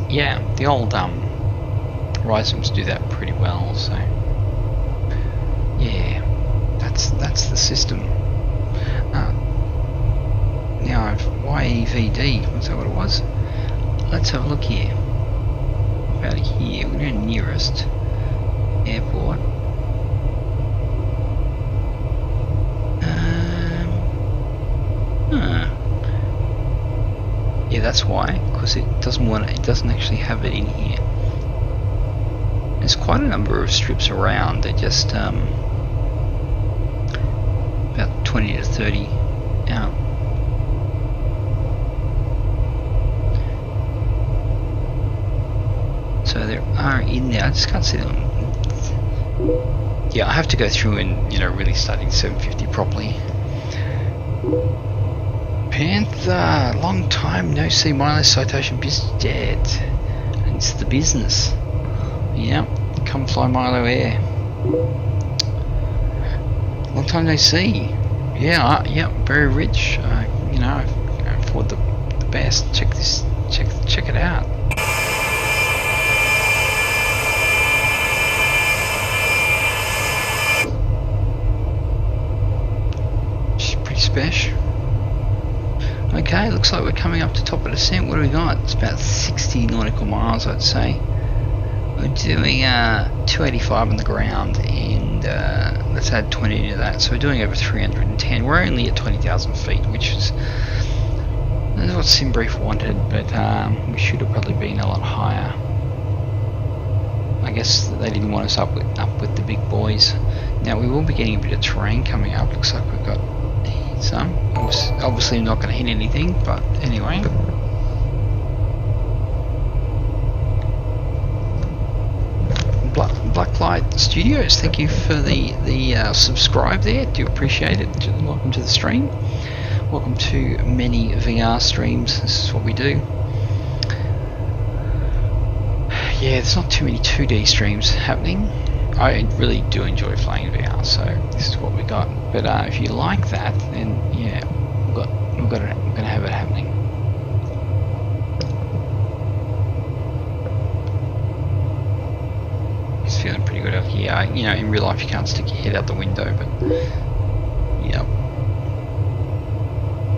yeah, the old Ryzens do that pretty well. So yeah, that's the system. Now I've YEVD. Was that what it was? Let's have a look here. Out of here, we're going nearest airport. Yeah, that's why, because it doesn't actually have it in here. There's quite a number of strips around. They're just about 20 to 30 out. So there are in there. I just can't see them. Yeah, I have to go through and, you know, really study 750 properly. Panther, long time no see. Milo Citation business jet. And it's the business. Yeah, come fly Milo Air. Long time no see. Yeah, yeah, very rich. You know, I afford the best. Check this. Check it out. Special. Okay, looks like we're coming up to top of descent. What do we got? It's about 60 nautical miles, I'd say. We're doing 285 on the ground, and let's add 20 to that. So we're doing over 310. We're only at 20,000 feet, which is what SimBrief wanted, but we should have probably been a lot higher. I guess they didn't want us up with the big boys. Now we will be getting a bit of terrain coming up. Looks like we've got some. Obviously not going to hit anything, but anyway. Blacklight Studios, thank you for the subscribe there. Do appreciate it. Welcome to the stream. Welcome to many VR streams. This is what we do. Yeah, there's not too many 2D streams happening. I really do enjoy playing VR, so this is what we got. But if you like that, then yeah, we're gonna have it happening. It's feeling pretty good out here. You know, in real life you can't stick your head out the window, but yeah.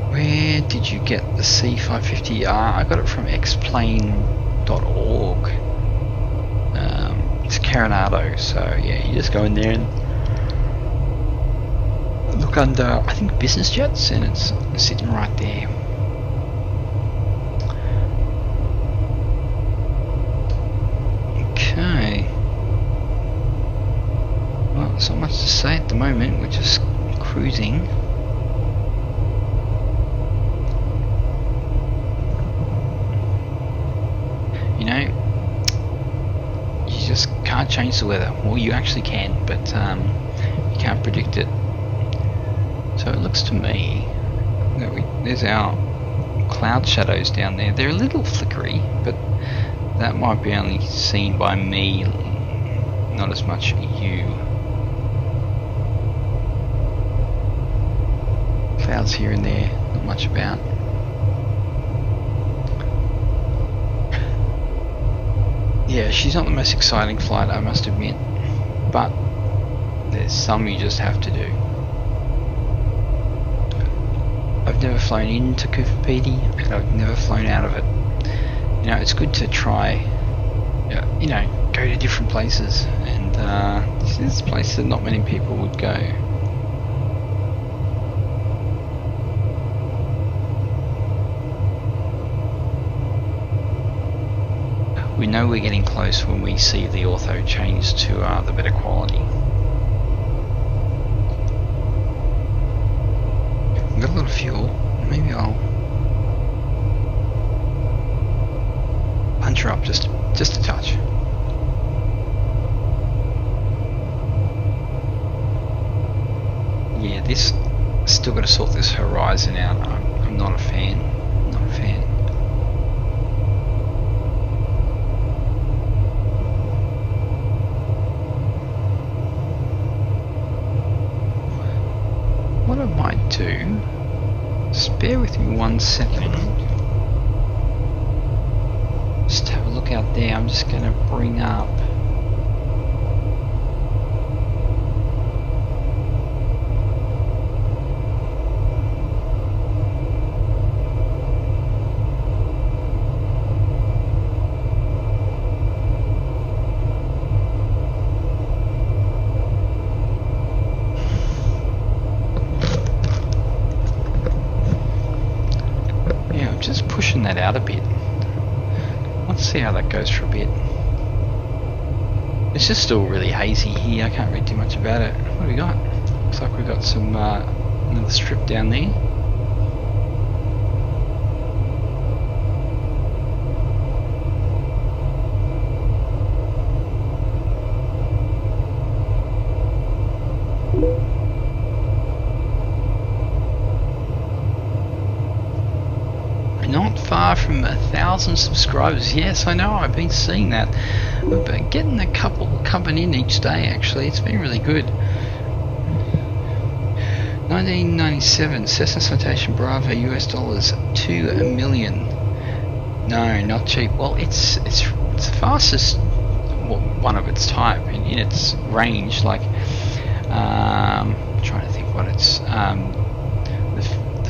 Where did you get the C550? I got it from xplane.org. It's Coronado, so yeah, you just go in there and look under, I think, business jets, and it's sitting right there. Okay. Well, there's not much to say at the moment. We're just cruising. You know, you just can't change the weather. Well, you actually can, but you can't predict it. So it looks to me that there's our cloud shadows down there. They're a little flickery, but that might be only seen by me, not as much you. Clouds here and there, not much about. Yeah, she's not the most exciting flight, I must admit, but there's some you just have to do. I've never flown into Coober, Pedy, and I've never flown out of it. You know, it's good to try, you know, go to different places, and this is a place that not many people would go. we know we're getting close when we see the ortho change to the better quality. We've got a lot of fuel. Maybe I'll punch her up just a touch. Yeah, this still got to sort this horizon out. I'm not a fan. Not a fan. What I might do, just bear with me 1 second. Just have a look out there. I'm just going to bring up just pushing that out a bit. Let's see how that goes for a bit. It's just still really hazy here. I can't read too much about it. What do we got? Looks like we've got some another strip down there. Not far from 1,000 subscribers. Yes, I know, I've been seeing that. I've been getting a couple coming in each day actually. It's been really good. 1997 Cessna Citation Bravo US dollars 2 million. No, not cheap. Well, it's the fastest one of its type in its range. Like I'm trying to think what it's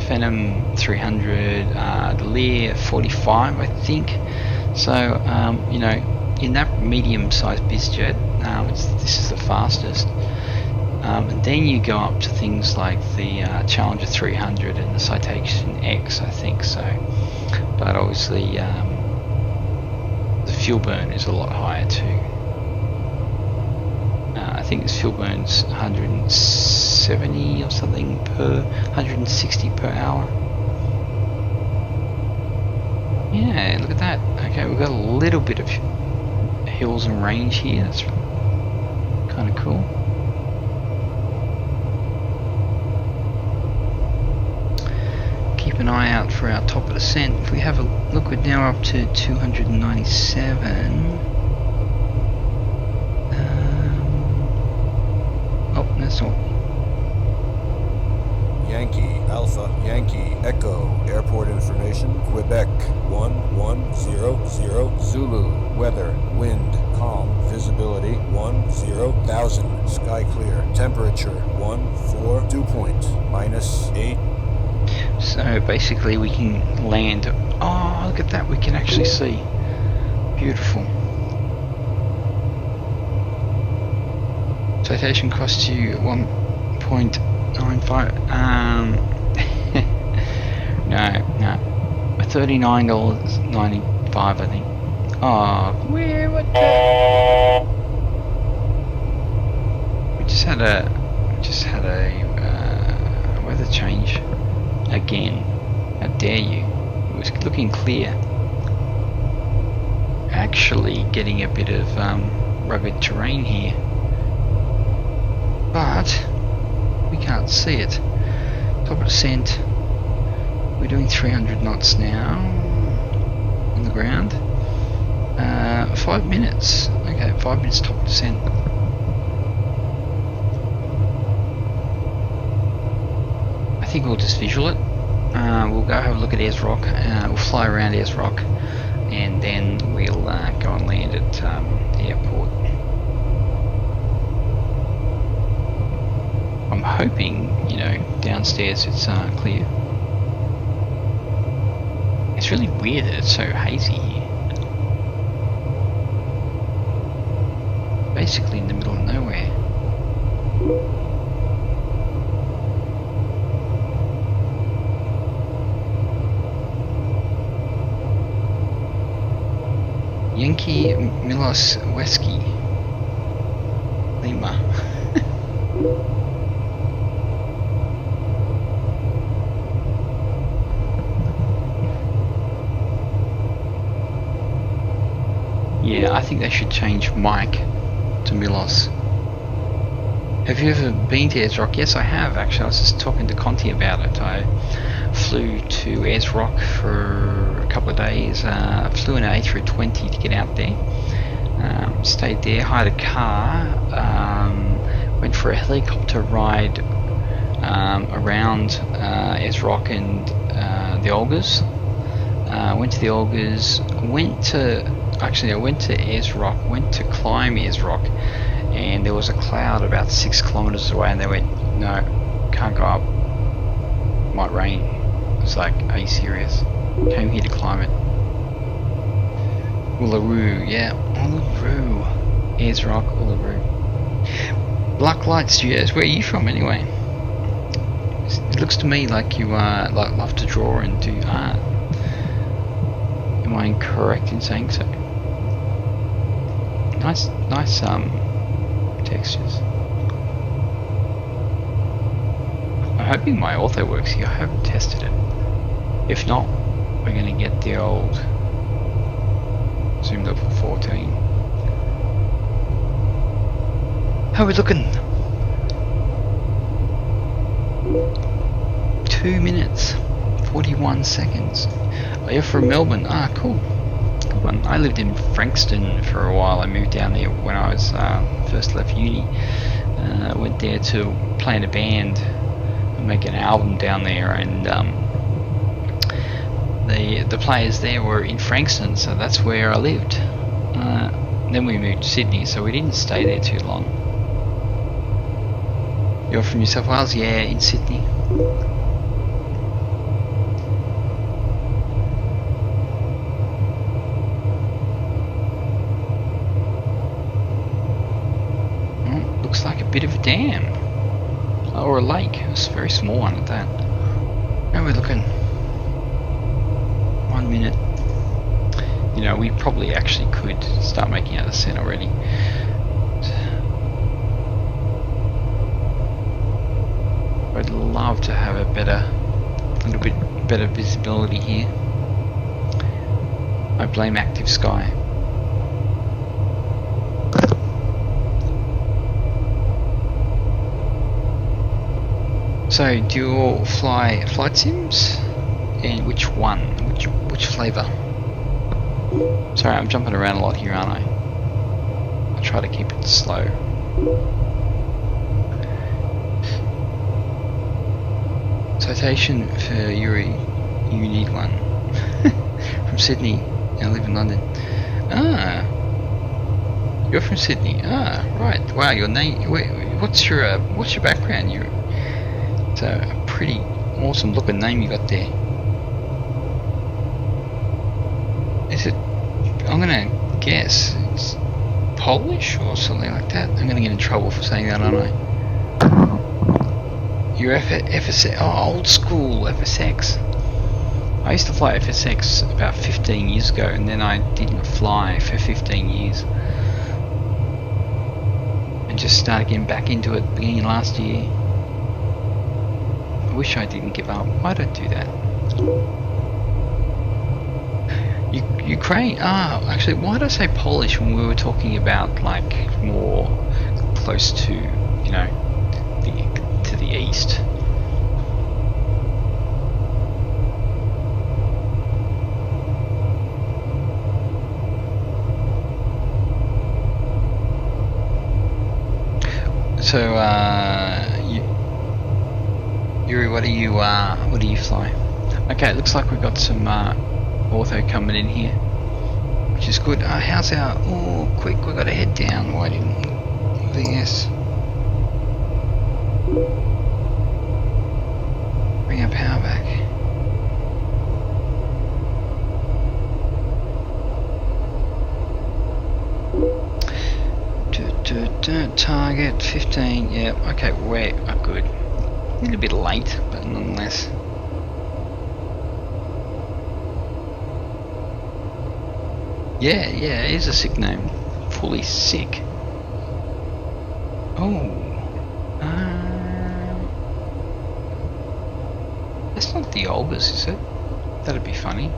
Phenom 300, the Lear 45, I think. So, you know, in that medium-sized bizjet, this is the fastest. And then you go up to things like the Challenger 300 and the Citation X, I think so. But obviously, the fuel burn is a lot higher too. I think this fuel burns 170 or something 160 per hour. Yeah, look at that. Okay, we've got a little bit of hills and range here. That's kind of cool. Keep an eye out for our top of descent. If we have a look, we're now up to 297. Oh, that's all. Yankee Alpha Yankee Echo Airport information Quebec 1100 Zulu weather wind calm visibility 10,000 sky clear temperature 14 dew point -8. So basically we can land. Oh, look at that, we can actually see. Beautiful. Citation costs you 1.95. No, $39.95, I think. Oh, what the? We just had a weather change again. How dare you? It was looking clear. Actually getting a bit of rugged terrain here. But we can't see it. Top of descent. We're doing 300 knots now on the ground. 5 minutes. Okay, 5 minutes top of descent. I think we'll just visual it. We'll go have a look at Ayers Rock. We'll fly around Ayers Rock, and then we'll go and land at the airport. I'm hoping, you know, downstairs it's clear. It's really weird that it's so hazy here. Basically in the middle of nowhere. Yankee Milos Wesky Lima. Yeah, I think they should change Mike to Milos. Have you ever been to Ayers Rock? Yes, I have actually. I was just talking to Conti about it. I flew to Ayers Rock for a couple of days. Flew in an A320 to get out there. Stayed there, hired a car, went for a helicopter ride around Ayers Rock and the Olgas. Went to the Olgas. I went to Ayers Rock. Went to climb Ayers Rock. And there was a cloud about 6 kilometers away, and they went, no, can't go up, might rain. It's like, are you serious? Came here to climb it. Uluru, yeah, Uluru. Ayers Rock, Uluru. Black Light Studios, where are you from anyway? It looks to me like you love to draw and do art. Am I incorrect in saying so? Nice textures. I'm hoping my ortho works here. I haven't tested it. If not, we're going to get the old zoomed up for 14. How are we looking? 2 minutes 41 seconds. Oh, you're from Melbourne. Ah, cool. Good one. I lived in Frankston for a while. I moved down there when I was first left uni. Went there to play in a band and make an album down there, and the players there were in Frankston, so that's where I lived. Then we moved to Sydney, so we didn't stay there too long. You're from New South Wales? Yeah, in Sydney. Looks like a bit of a dam. Or a lake. It's a very small one at that. How are we looking? 1 minute. You know, we probably actually could start making out the scent already. I'd love to have a little bit better visibility here. I blame Active Sky. So, do you all fly flight sims? And which one? Which flavour? Sorry, I'm jumping around a lot here, aren't I? I'll try to keep it slow. Citation for Yuri. You need one. From Sydney. I live in London. Ah. You're from Sydney. Ah, right. Wow, your name. Wait, what's your background? It's a pretty awesome looking name you got there. Is it? I'm gonna guess it's Polish or something like that. I'm gonna get in trouble for saying that, aren't I? You're FSX. Oh, old school FSX. I used to fly FSX about 15 years ago, and then I didn't fly for 15 years. And just started getting back into it beginning of last year. I wish I didn't give up. Why did I do that? Ukraine? Ah, actually, why did I say Polish when we were talking about, like, more close to, you know, to the east? So, Yuri, what do you fly? Okay, it looks like we've got some ortho coming in here, which is good. How's our? Oh, quick, we got to head down. Why didn't VS bring our power back? Target 15. Yeah. Okay, we're good. A little bit late, but nonetheless. Yeah, it is a sick name. Fully sick. Oh. That's not the Olgas, is it? That'd be funny.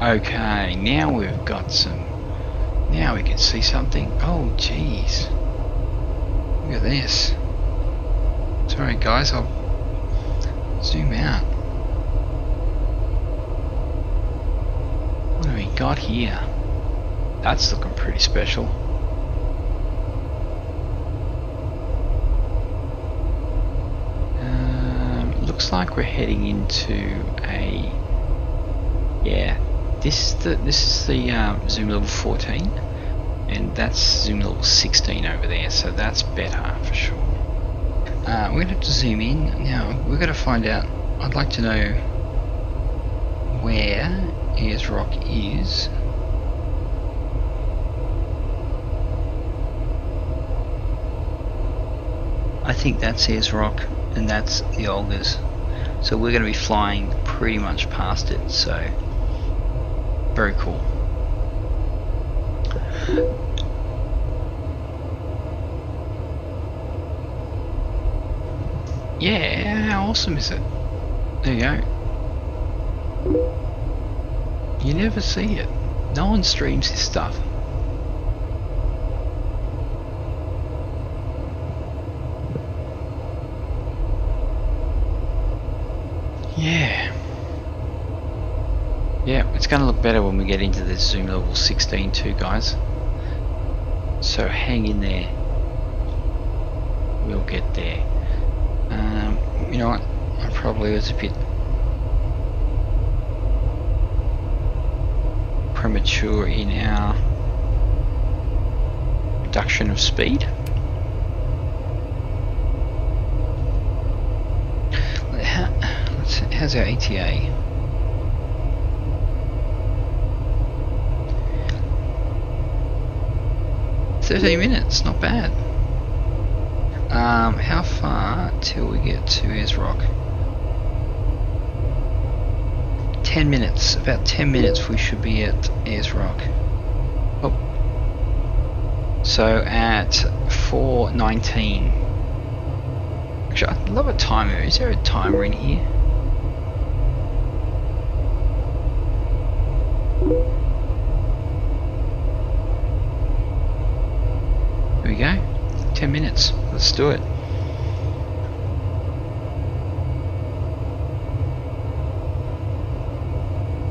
Okay, now we've got some. Now we can see something. Oh, jeez. Look at this. Sorry, guys, I'll zoom out. What do we got here? That's looking pretty special. Looks like we're heading into a. Yeah, this is the zoom level 14, and that's zoom level 16 over there. So that's better for sure. We're gonna have to zoom in now. We're gonna find out. I'd like to know where Ayers Rock is. I think that's Ayers Rock, and that's the Olgas. So we're going to be flying pretty much past it. So very cool. Yeah, how awesome is it? There you go. You never see it. No one streams this stuff. Yeah, it's going to look better when we get into this zoom level 16 too, guys. So hang in there. We'll get there. You know what? I probably was a bit premature in our reduction of speed. How's our ETA? $13, not bad. How far till we get to Ayers Rock? 10 minutes. About 10 minutes we should be at Ayers Rock. Oh. So at 4:19. Actually, I'd love a timer. Is there a timer in here? There we go. 10 minutes. Let's do it.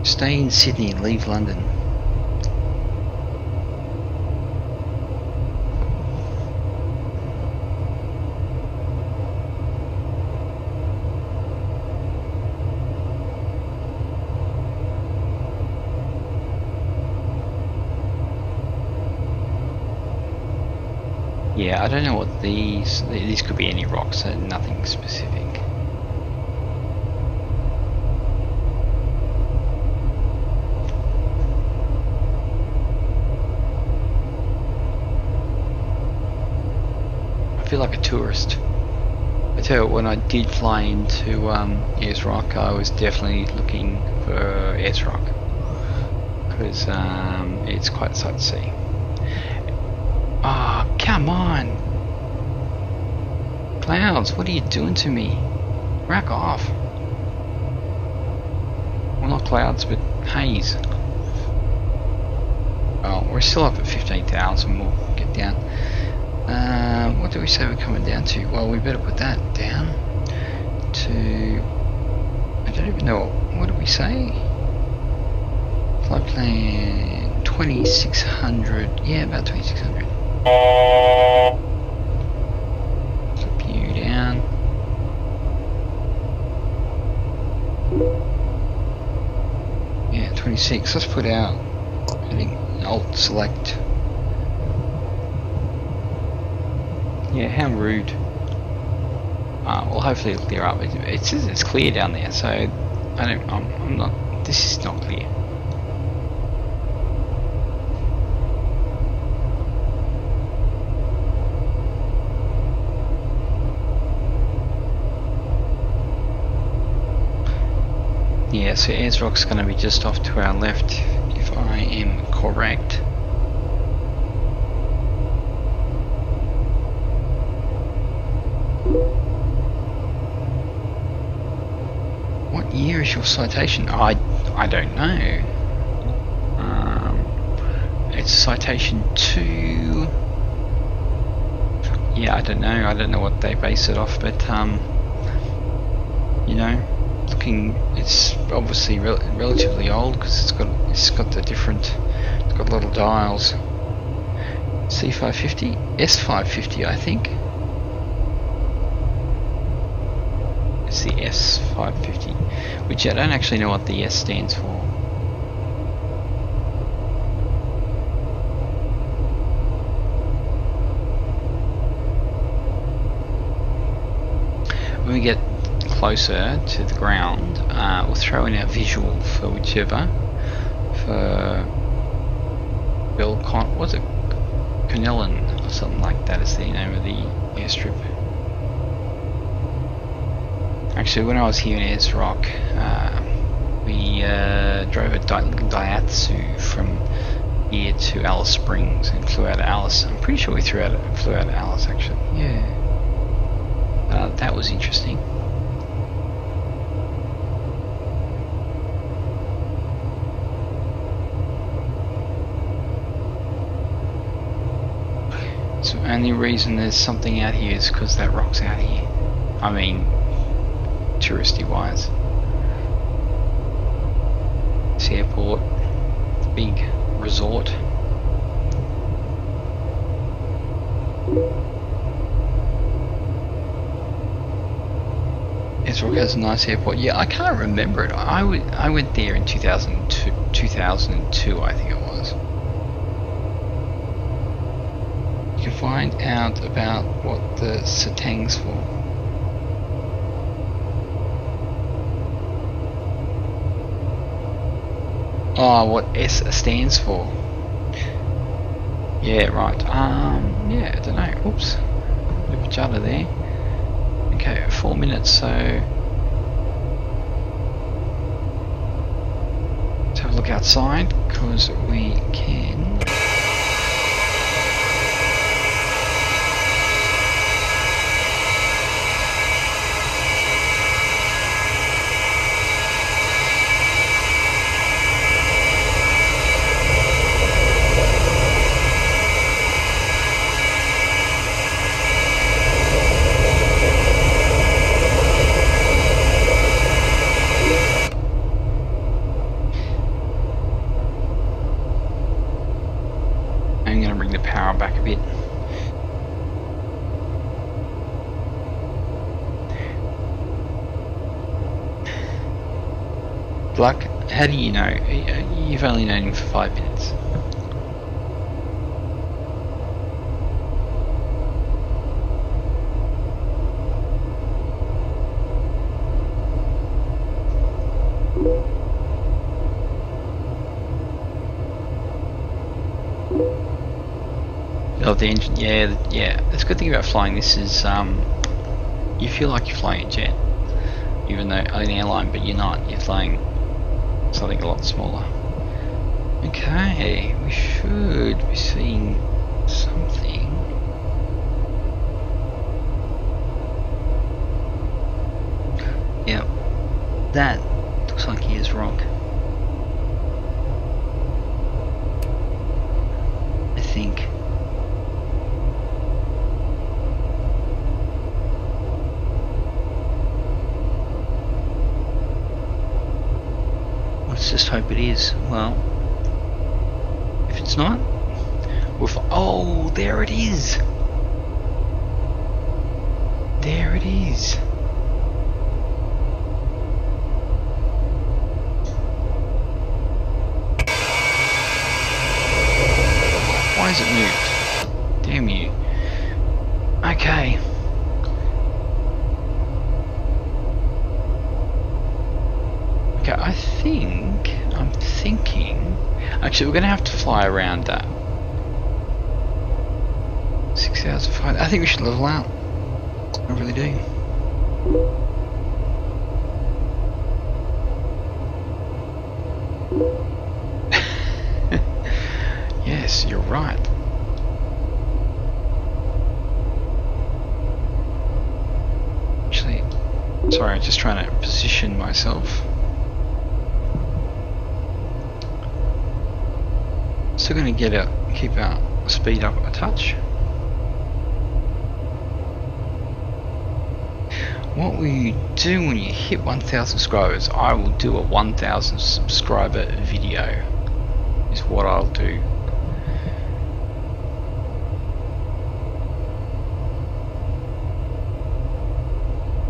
Stay in Sydney and leave London. Yeah, I don't know what these could be any rocks, so nothing specific. I feel like a tourist. I tell you what, when I did fly into Ayers Rock, I was definitely looking for Ayers Rock because it's quite a sight to see. Ah, oh, come on! Clouds, what are you doing to me? Rack off. Well, not clouds, but haze. Oh, we're still up at 15,000. We'll get down. What do we say we're coming down to? Well, we better put that down to. I don't even know. What do we say? Flight plan 2600. Yeah, about 2600. Flip you down. Yeah, 26. Let's put out. Alt select. Yeah, how rude. Well, hopefully it'll clear up. It says it's clear down there, so I'm not. This is not clear. Yeah, Yeah, so Ayers Rock's going to be just off to our left, if I am correct. What year is your citation? I don't know. It's citation 2. Yeah, I don't know what they base it off, but you know, it's obviously relatively old because it's got the different, it's got little dials. C550, S550, I think. It's the S550, which I don't actually know what the S stands for. When we get closer to the ground, we'll throw in our visual for whichever. For what's it? Canellan or something like that is the name of the airstrip. Actually, when I was here in Ayers Rock, we drove a Daihatsu from here to Alice Springs and flew out of Alice. I'm pretty sure we flew out of Alice actually. Yeah. That was interesting. So the only reason there's something out here is because that rock's out here. I mean, touristy wise. This airport, big resort. Ayers Rock has a nice airport. Yeah, I can't remember it. I went there in 2002, I think it was. You can find out about what the Satang's for. Oh, what S stands for? Yeah, right. Yeah, I don't know. Oops, bit of a judder there. Okay, 4 minutes. So let's have a look outside because we can. I'm going to bring the power back a bit. Luck, how do you know? You've only known him for 5 minutes. Of the engine, yeah. That's a good thing about flying. This is you feel like you're flying a jet, even though an airline, but you're not. You're flying something a lot smaller. Okay, we should be seeing something. Yep, that looks like Ayers Rock. I think. Let's just hope it is. Well, if it's not, oh, there it is. There it is. Why has it moved? Damn you. Okay. Okay, I'm thinking... Actually, we're going to have to fly around that. 6 hours of flight. I think we should level out. I really do. Yes, you're right. Actually, sorry, I'm just trying to position myself. Still going to keep our speed up a touch. What will you do when you hit 1,000 subscribers? I will do a 1,000 subscriber video, is what I'll do.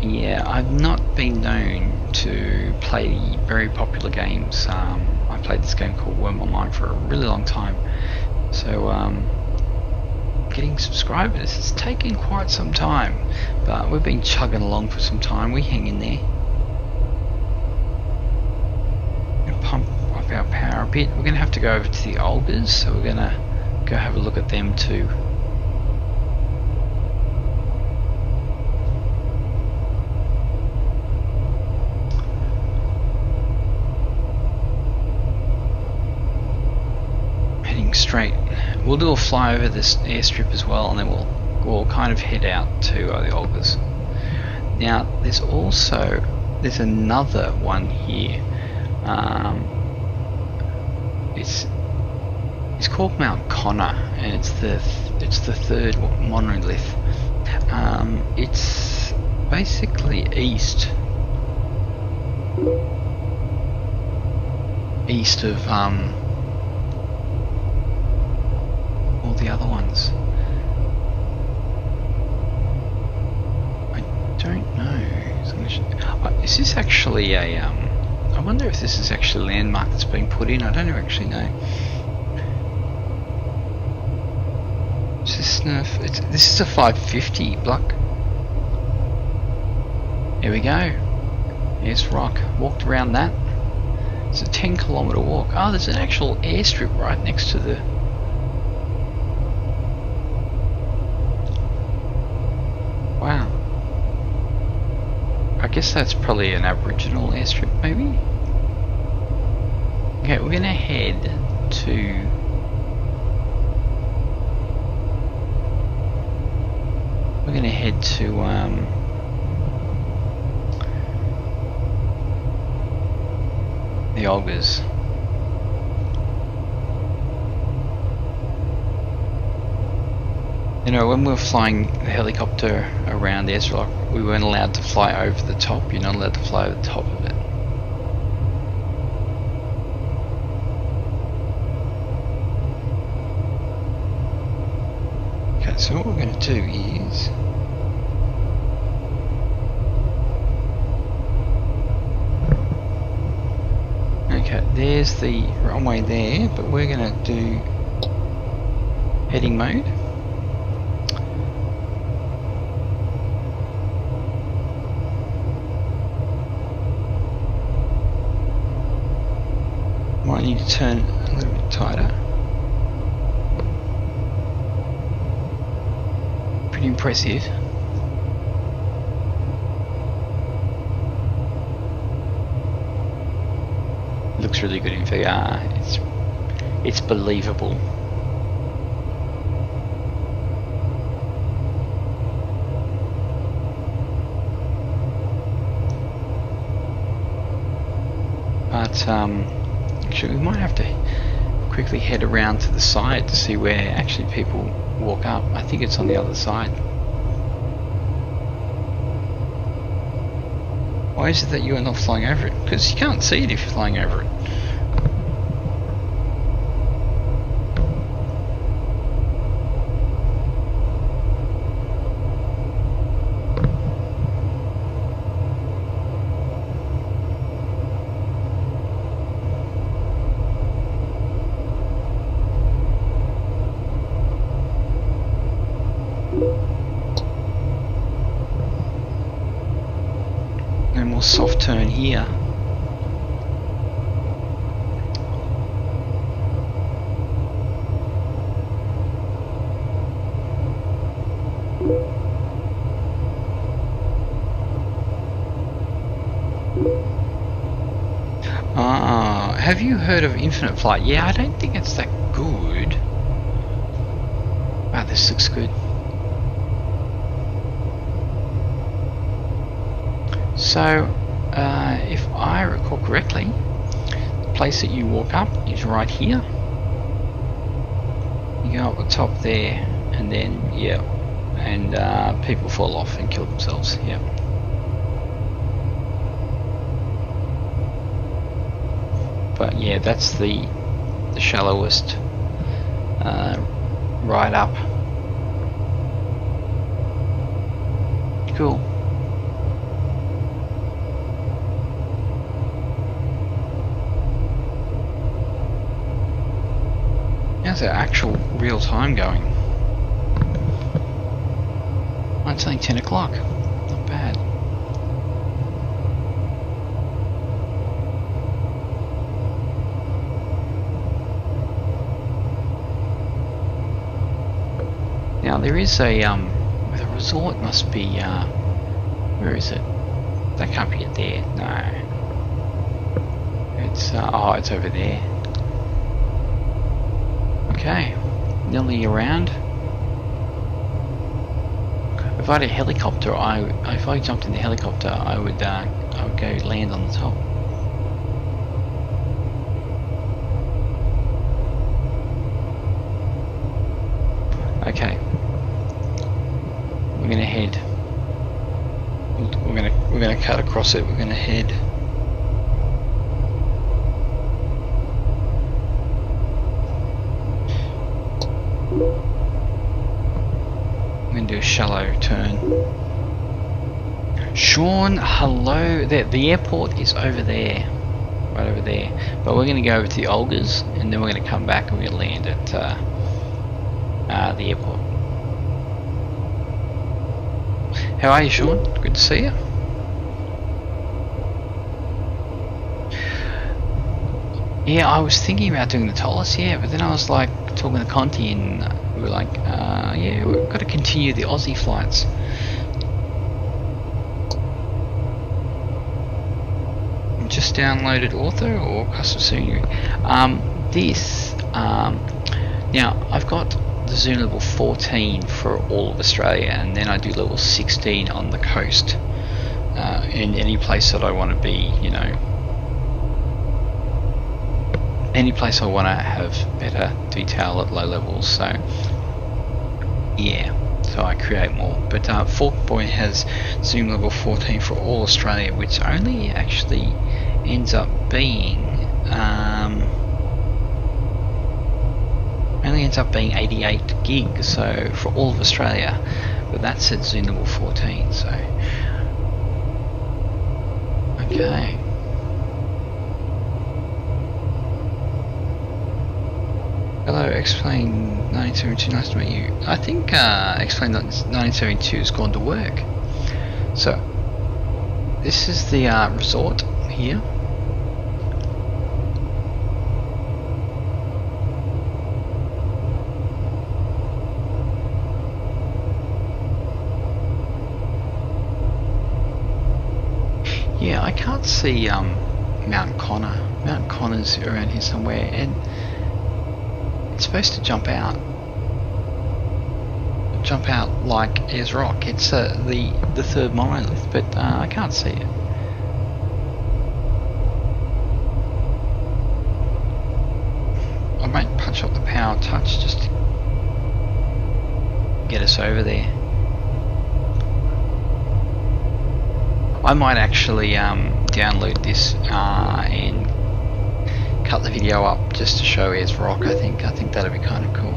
Yeah, I've not been known to play very popular games. I played this game called Worm Online for a really long time. So, getting subscribers, it's taken quite some time. But we've been chugging along for some time. We hang in there. We're going to pump up our power a bit. We're going to have to go over to the Olgers, so we're going to go have a look at them too. Straight. We'll do a fly over this airstrip as well, and then we'll kind of head out to the Olgers. Now there's another one here. It's called Mount Connor, and it's the third monolith. It's basically east of all the other ones. I don't know. Is this actually a I wonder if this is actually a landmark that's been put in. I don't actually know. This is a 550 block. Here we go. Here's rock. Walked around that. It's a 10-kilometer walk. Oh, there's an actual airstrip right next to the. Wow. I guess that's probably an Aboriginal airstrip, maybe? Okay, we're gonna head to... the Olgers. You know, when we were flying the helicopter around the airstrip, we weren't allowed to fly over the top. You're not allowed to fly over the top of it. Okay, so what we're going to do is... Okay, there's the runway there, but we're going to do heading mode. Might need to turn a little bit tighter. Pretty impressive. Looks really good in VR. It's believable. But actually, we might have to quickly head around to the side to see where actually people walk up. I think it's on the other side. Why is it that you are not flying over it? Because you can't see it if you're flying over it. And we'll soft turn here. Have you heard of Infinite Flight? Yeah, I don't think it's that good. Wow, this looks good. So, if I recall correctly, the place that you walk up is right here. You go up the top there, and then, yeah, and people fall off and kill themselves, yeah. But yeah, that's the shallowest ride up. Cool. How's our actual real time going? Oh, it's only 10 o'clock. Not bad. Now there is a the resort must be where is it? That can't be it there. No. It's oh, it's over there. Okay, nearly around. If I had a helicopter, if I jumped in the helicopter, I would go land on the top. Okay, we're gonna head. We're gonna cut across it. We're gonna head. I'm going to do a shallow turn. Sean, hello. The airport is over there. Right over there. But we're going to go over to the Olgas and then we're going to come back and we're going to land at the airport. How are you, Sean? Good to see you. Yeah, I was thinking about doing the Tollis, yeah, but then I was like talking to Conti and we were like, yeah, we've got to continue the Aussie flights. Just downloaded Author or Custom Scenery. Now I've got the Zoom level 14 for all of Australia, and then I do level 16 on the coast, in any place that I want to be, you know. Any place I want to have better detail at low levels, so yeah, so I create more. But Forkboy has Zoom level 14 for all Australia, which only actually ends up being 88 gigs, so for all of Australia, but that's at Zoom level 14. So okay. Hello, Explain 1972, nice to meet you. I think Explain 1972 has gone to work. So, this is the resort here. Yeah, I can't see Mount Connor. Mount Connor's around here somewhere, and it's supposed to jump out like Ayers Rock. It's the third monolith, but I can't see it. I might punch up the power touch just to get us over there. I might actually download this and cut the video up just to show Ayers Rock. I think that'd be kind of cool.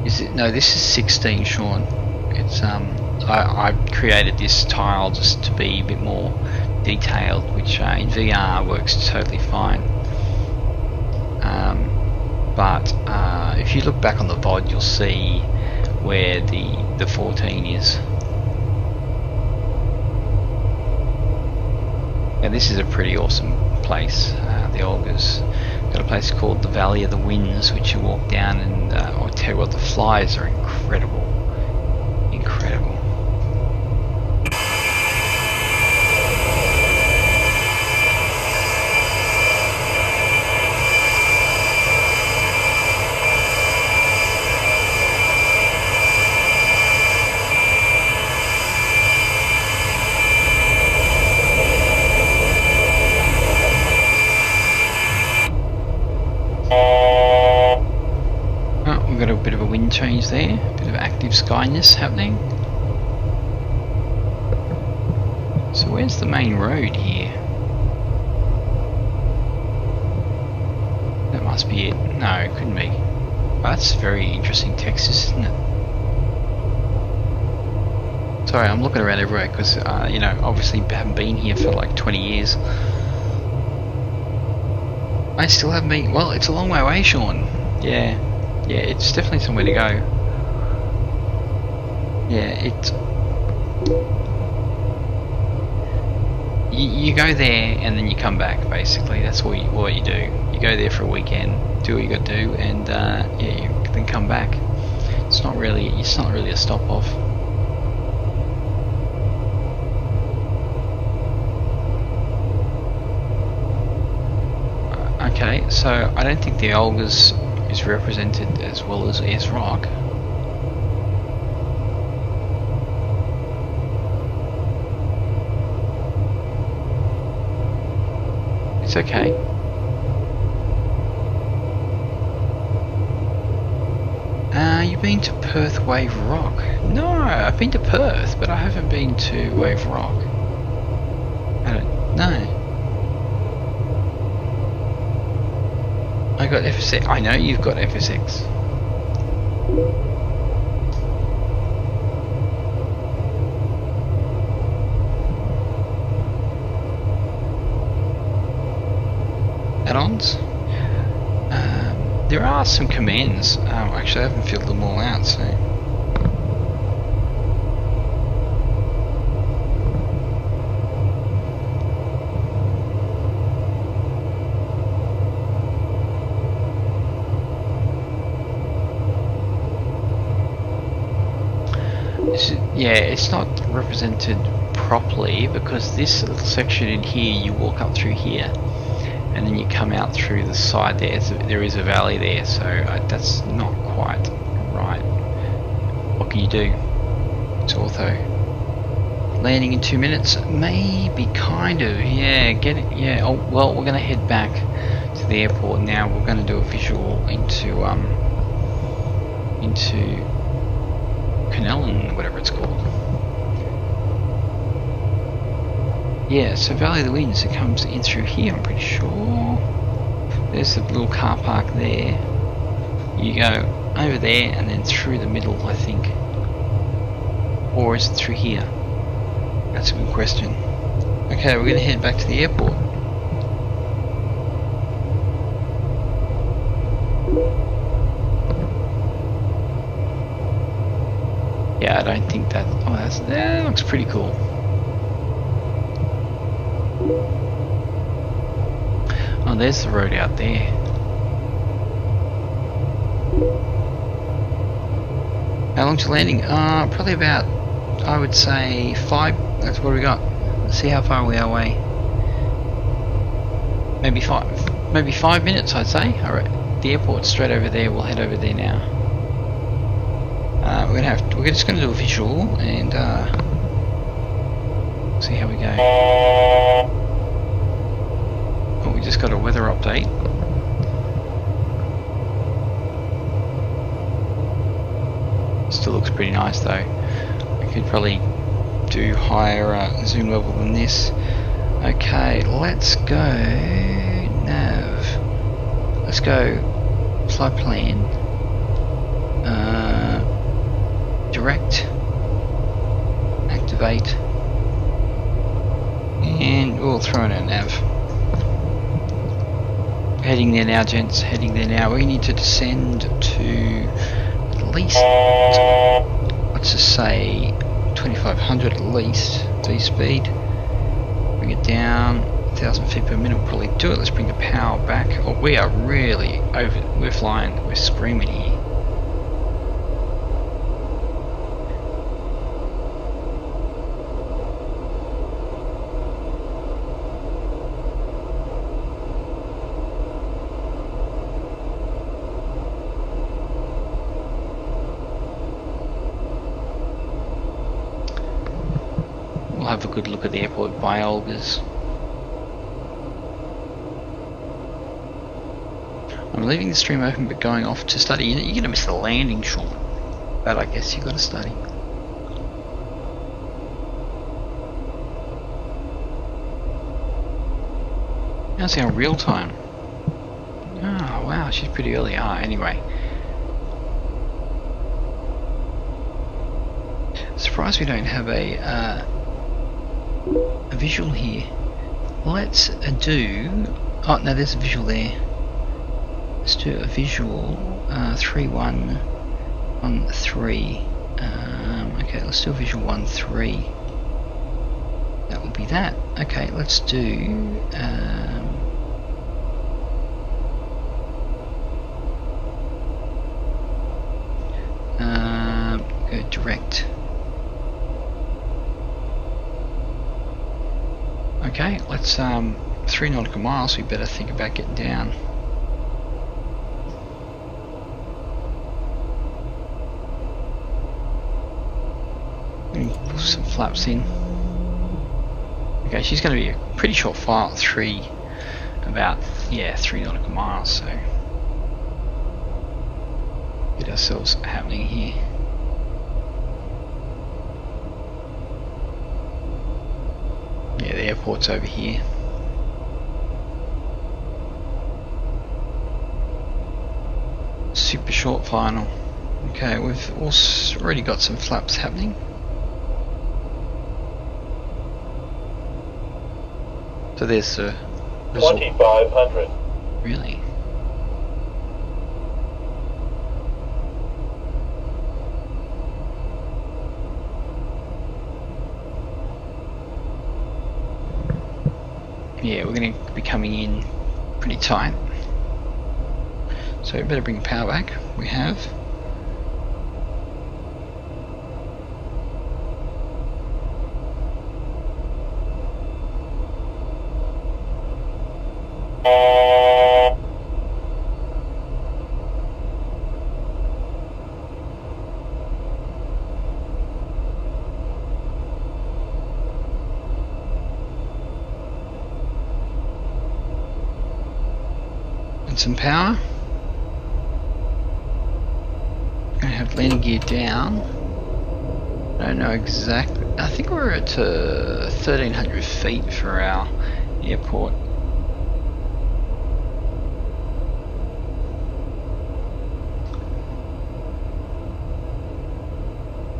Is it? No, this is 16, Sean. It's I created this tile just to be a bit more detailed, which in VR works totally fine. But if you look back on the VOD, you'll see where the 14 is. And this is a pretty awesome place, the Olgas. Got a place called the Valley of the Winds, which you walk down, and I'll tell you what, the flies are incredible. Incredible. got a bit of a wind change there, a bit of active skyness happening. So where's the main road here? That must be it. No, it couldn't be. Oh, that's very interesting Texas, isn't it? Sorry, I'm looking around everywhere because, you know, obviously haven't been here for like 20 years. I still haven't been. Well, it's a long way away, Sean. Yeah, it's definitely somewhere to go. Yeah, you go there and then you come back. Basically, that's what you do. You go there for a weekend, do what you got to do, and yeah, you then come back. It's not really a stop off. Okay, so I don't think the Olgas is represented as well as Ayers Rock. It's okay. You've been to Perth Wave Rock? No, I've been to Perth, but I haven't been to Wave Rock. I don't know. I got FSX. I know you've got FSX. Add-ons. There are some commands. Actually, I haven't filled them all out, so. Yeah, it's not represented properly because this little section in here, you walk up through here and then you come out through the side there. There is a valley there, so that's not quite right. What can you do? It's ortho. Landing in 2 minutes? Maybe, kind of, yeah, get it, yeah. Oh, well, we're going to head back to the airport now. We're going to do a visual into Canellen, whatever it's called. Yeah, so Valley of the Winds, it comes in through here, I'm pretty sure. There's the little car park there. You go over there and then through the middle, I think. Or is it through here? That's a good question. Okay, we're going to head back to the airport. Yeah, I don't think that. Oh, that looks pretty cool. Oh, there's the road out there. How long's your landing? Probably about, I would say 5. That's what we got. Let's see how far we are away. Maybe 5. Maybe 5 minutes, I'd say. All right, the airport's straight over there. We'll head over there now. We're just gonna do a visual and see how we go. Oh, we just got a weather update. Still looks pretty nice though. I could probably do higher zoom level than this. Okay, let's go nav. Let's go flight plan. Direct. Activate. And we'll throw in our nav. Heading there now, gents. Heading there now. We need to descend to at least, let's just say 2500 at least V-speed. Bring it down 1000 feet per minute. We'll probably do it. Let's bring the power back. Oh, we are really over. We're flying. We're screaming here. Have a good look at the airport by Olga's. I'm leaving the stream open but going off to study. You're going to miss the landing, Sean. But I guess you've got to study. How's our real time? Oh wow, she's pretty early. Anyway. Surprised we don't have a visual here. Let's do... Oh no, there's a visual there. Let's do a visual 3113. Okay, let's do a visual 13. That will be that. Okay, let's do go direct. Okay, let's 3 nautical miles. We better think about getting down. Pull some flaps in. Okay, she's going to be a pretty short flight, 3 nautical miles, so get ourselves happening here. Yeah, the airport's over here. Super short final. Okay, we've already got some flaps happening. So there's the 2500. Really? Yeah, we're going to be coming in pretty tight. So we better bring the power back. We have. Some power. Gonna have landing gear down. I don't know exactly. I think we're at 1,300 feet for our airport.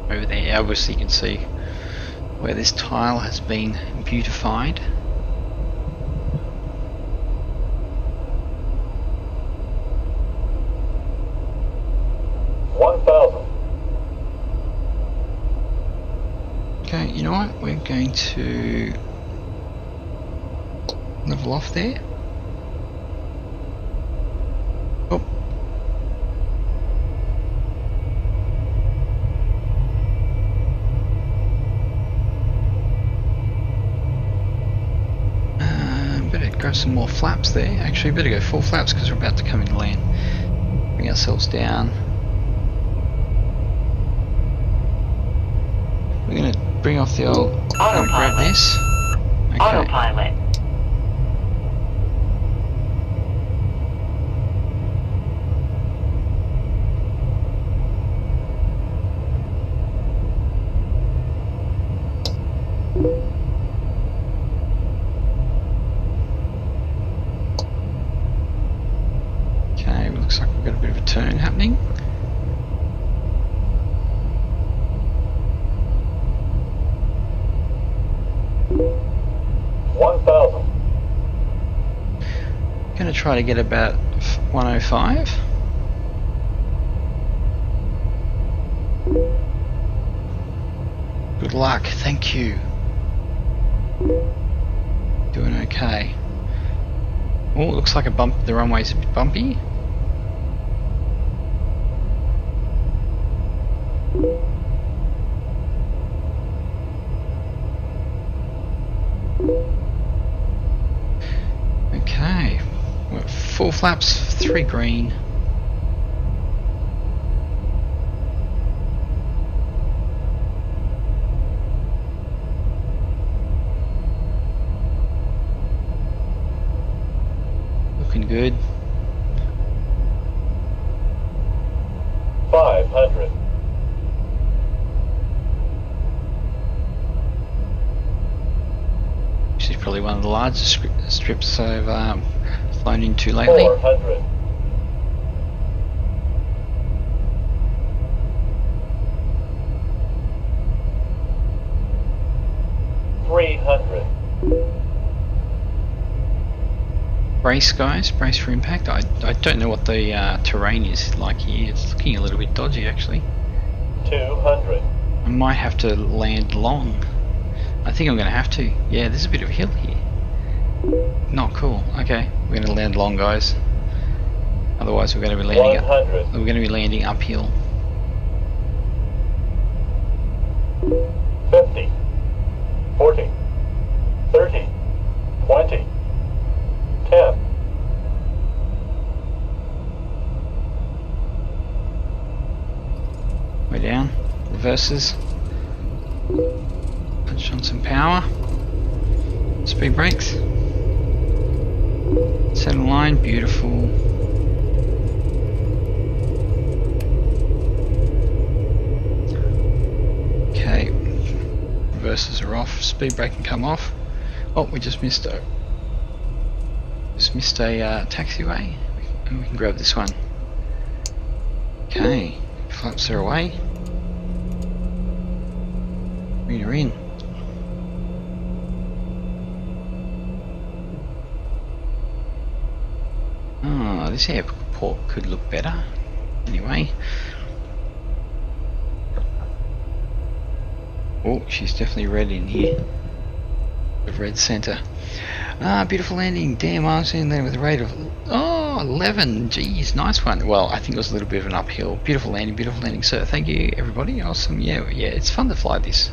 Over there, obviously you can see where this tile has been beautified. Okay, you know what? We're going to level off there. Oh. Better grab some more flaps there. Actually, better go full flaps because we're about to come in land. Bring ourselves down. We're going to bring off the old... Autopilot. Grab this. Okay. Autopilot. Okay, looks like we've got a bit of a turn happening. Going to try to get about 105. Good luck, thank you. Doing okay. Oh, looks like the runway's a bit bumpy. Okay, we're full flaps, 3 green. Looking good. 500. She's probably one of the largest strips I've flown into lately. 400. 300. Brace, guys, brace for impact. I don't know what the terrain is like here. It's looking a little bit dodgy actually. 200. I might have to land long. I think I'm going to have to. Yeah, there's a bit of a hill here. Not cool. Okay, we're going to land long, guys. Otherwise, we're going to be landing up. 100. We're going to be landing uphill. 50. 40. 30. 20. 10. Way down. Reverses. Punch on some power. Speed brakes. Center line. Beautiful. Okay. Reverses are off. Speed brake can come off. Oh, we just missed a taxiway. And we can grab this one. Okay. Flaps are away. We're in. Oh, this airport could look better. Anyway. Oh, she's definitely red in here. The red centre. Ah, beautiful landing. Damn, I was in there with a rate of 11. Jeez, nice one. Well, I think it was a little bit of an uphill. Beautiful landing, sir. Thank you, everybody. Awesome. Yeah, it's fun to fly this.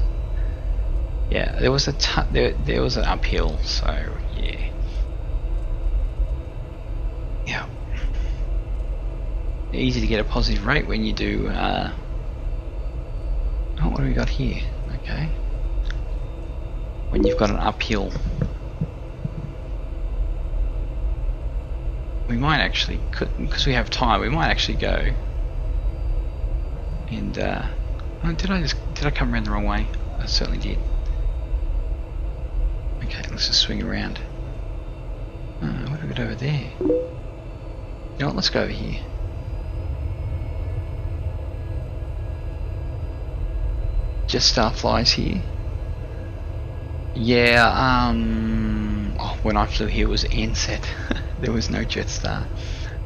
Yeah, there was there was an uphill, so yeah. Yeah. Easy to get a positive rate when you do. Oh, what do we got here? Okay. When you've got an uphill. We might actually, because we have time, we might actually go. And oh, did I come around the wrong way? I certainly did. Okay, let's just swing around. What have we got over there? You know what, let's go over here. Jetstar flies here. Yeah, oh, when I flew here it was Ansett. There was no Jetstar.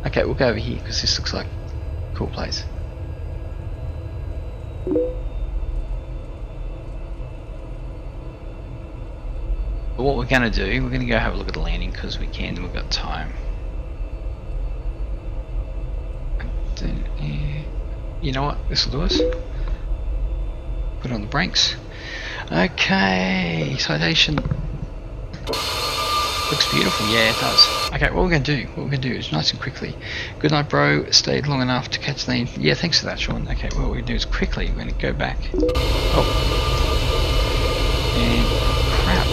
Okay, we'll go over here because this looks like a cool place. But what we're going to do, we're going to go have a look at the landing because we can, and we've got time. You know what, this will do us. Put on the brakes. Okay, citation. Looks beautiful, yeah it does. Okay, what we're going to do is nice and quickly. Good night, bro. Stayed long enough to catch the... Yeah, thanks for that, Sean. Okay, what we're going to do is quickly, we're going to go back. Oh. And crap.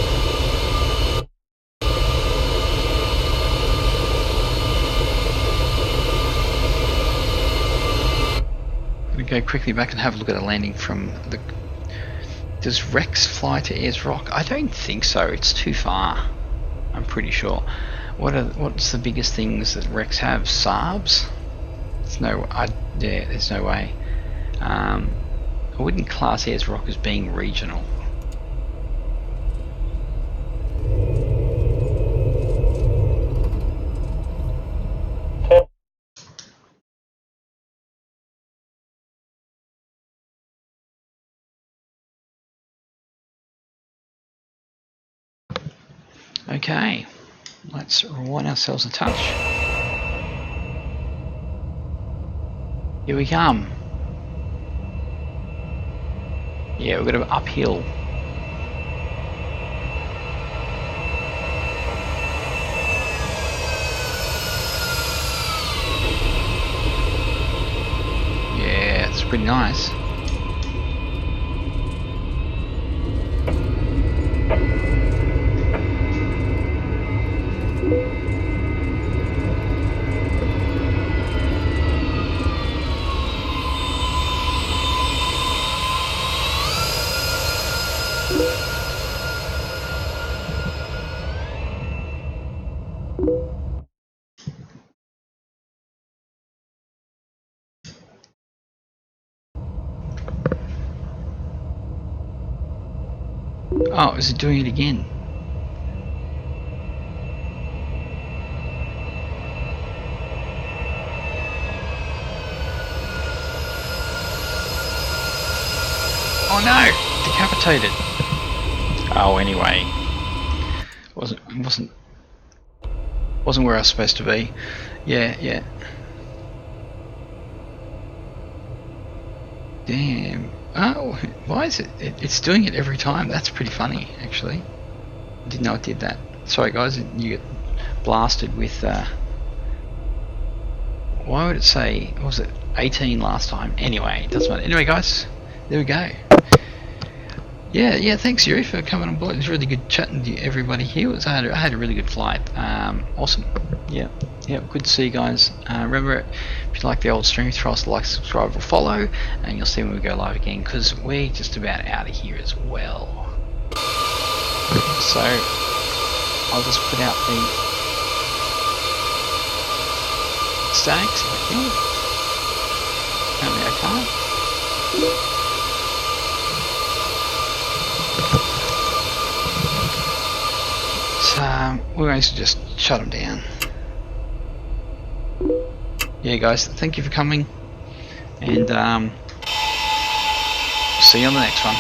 I'm going to go quickly back and have a look at the landing from the... Does Rex fly to Ayers Rock? I don't think so. It's too far. I'm pretty sure. What's the biggest things that Rex have? Saabs? There's no way. I wouldn't class Ayers Rock as being regional. Okay, let's rewind ourselves a touch. Here we come. Yeah, we're going to go uphill. Yeah, it's pretty nice. Oh, is it doing it again? Oh no! Decapitated. Oh, anyway, wasn't where I was supposed to be. Yeah. Damn. Oh, why is it? It's doing it every time. That's pretty funny, actually. I didn't know it did that. Sorry, guys, you get blasted with. Why would it say? What was it 18 last time? Anyway, it doesn't matter. Anyway, guys, there we go. Yeah. Thanks, Yuri, for coming on board. It was really good chatting to everybody here. I had a really good flight. Awesome. Yeah. Good to see you guys. Remember, if you like the old stream, throw us a like, subscribe, or follow, and you'll see when we go live again. Because we're just about out of here as well. So I'll just put out the statics. I think. Apparently I can't. We're going to just shut them down. Yeah, guys, thank you for coming, and see you on the next one.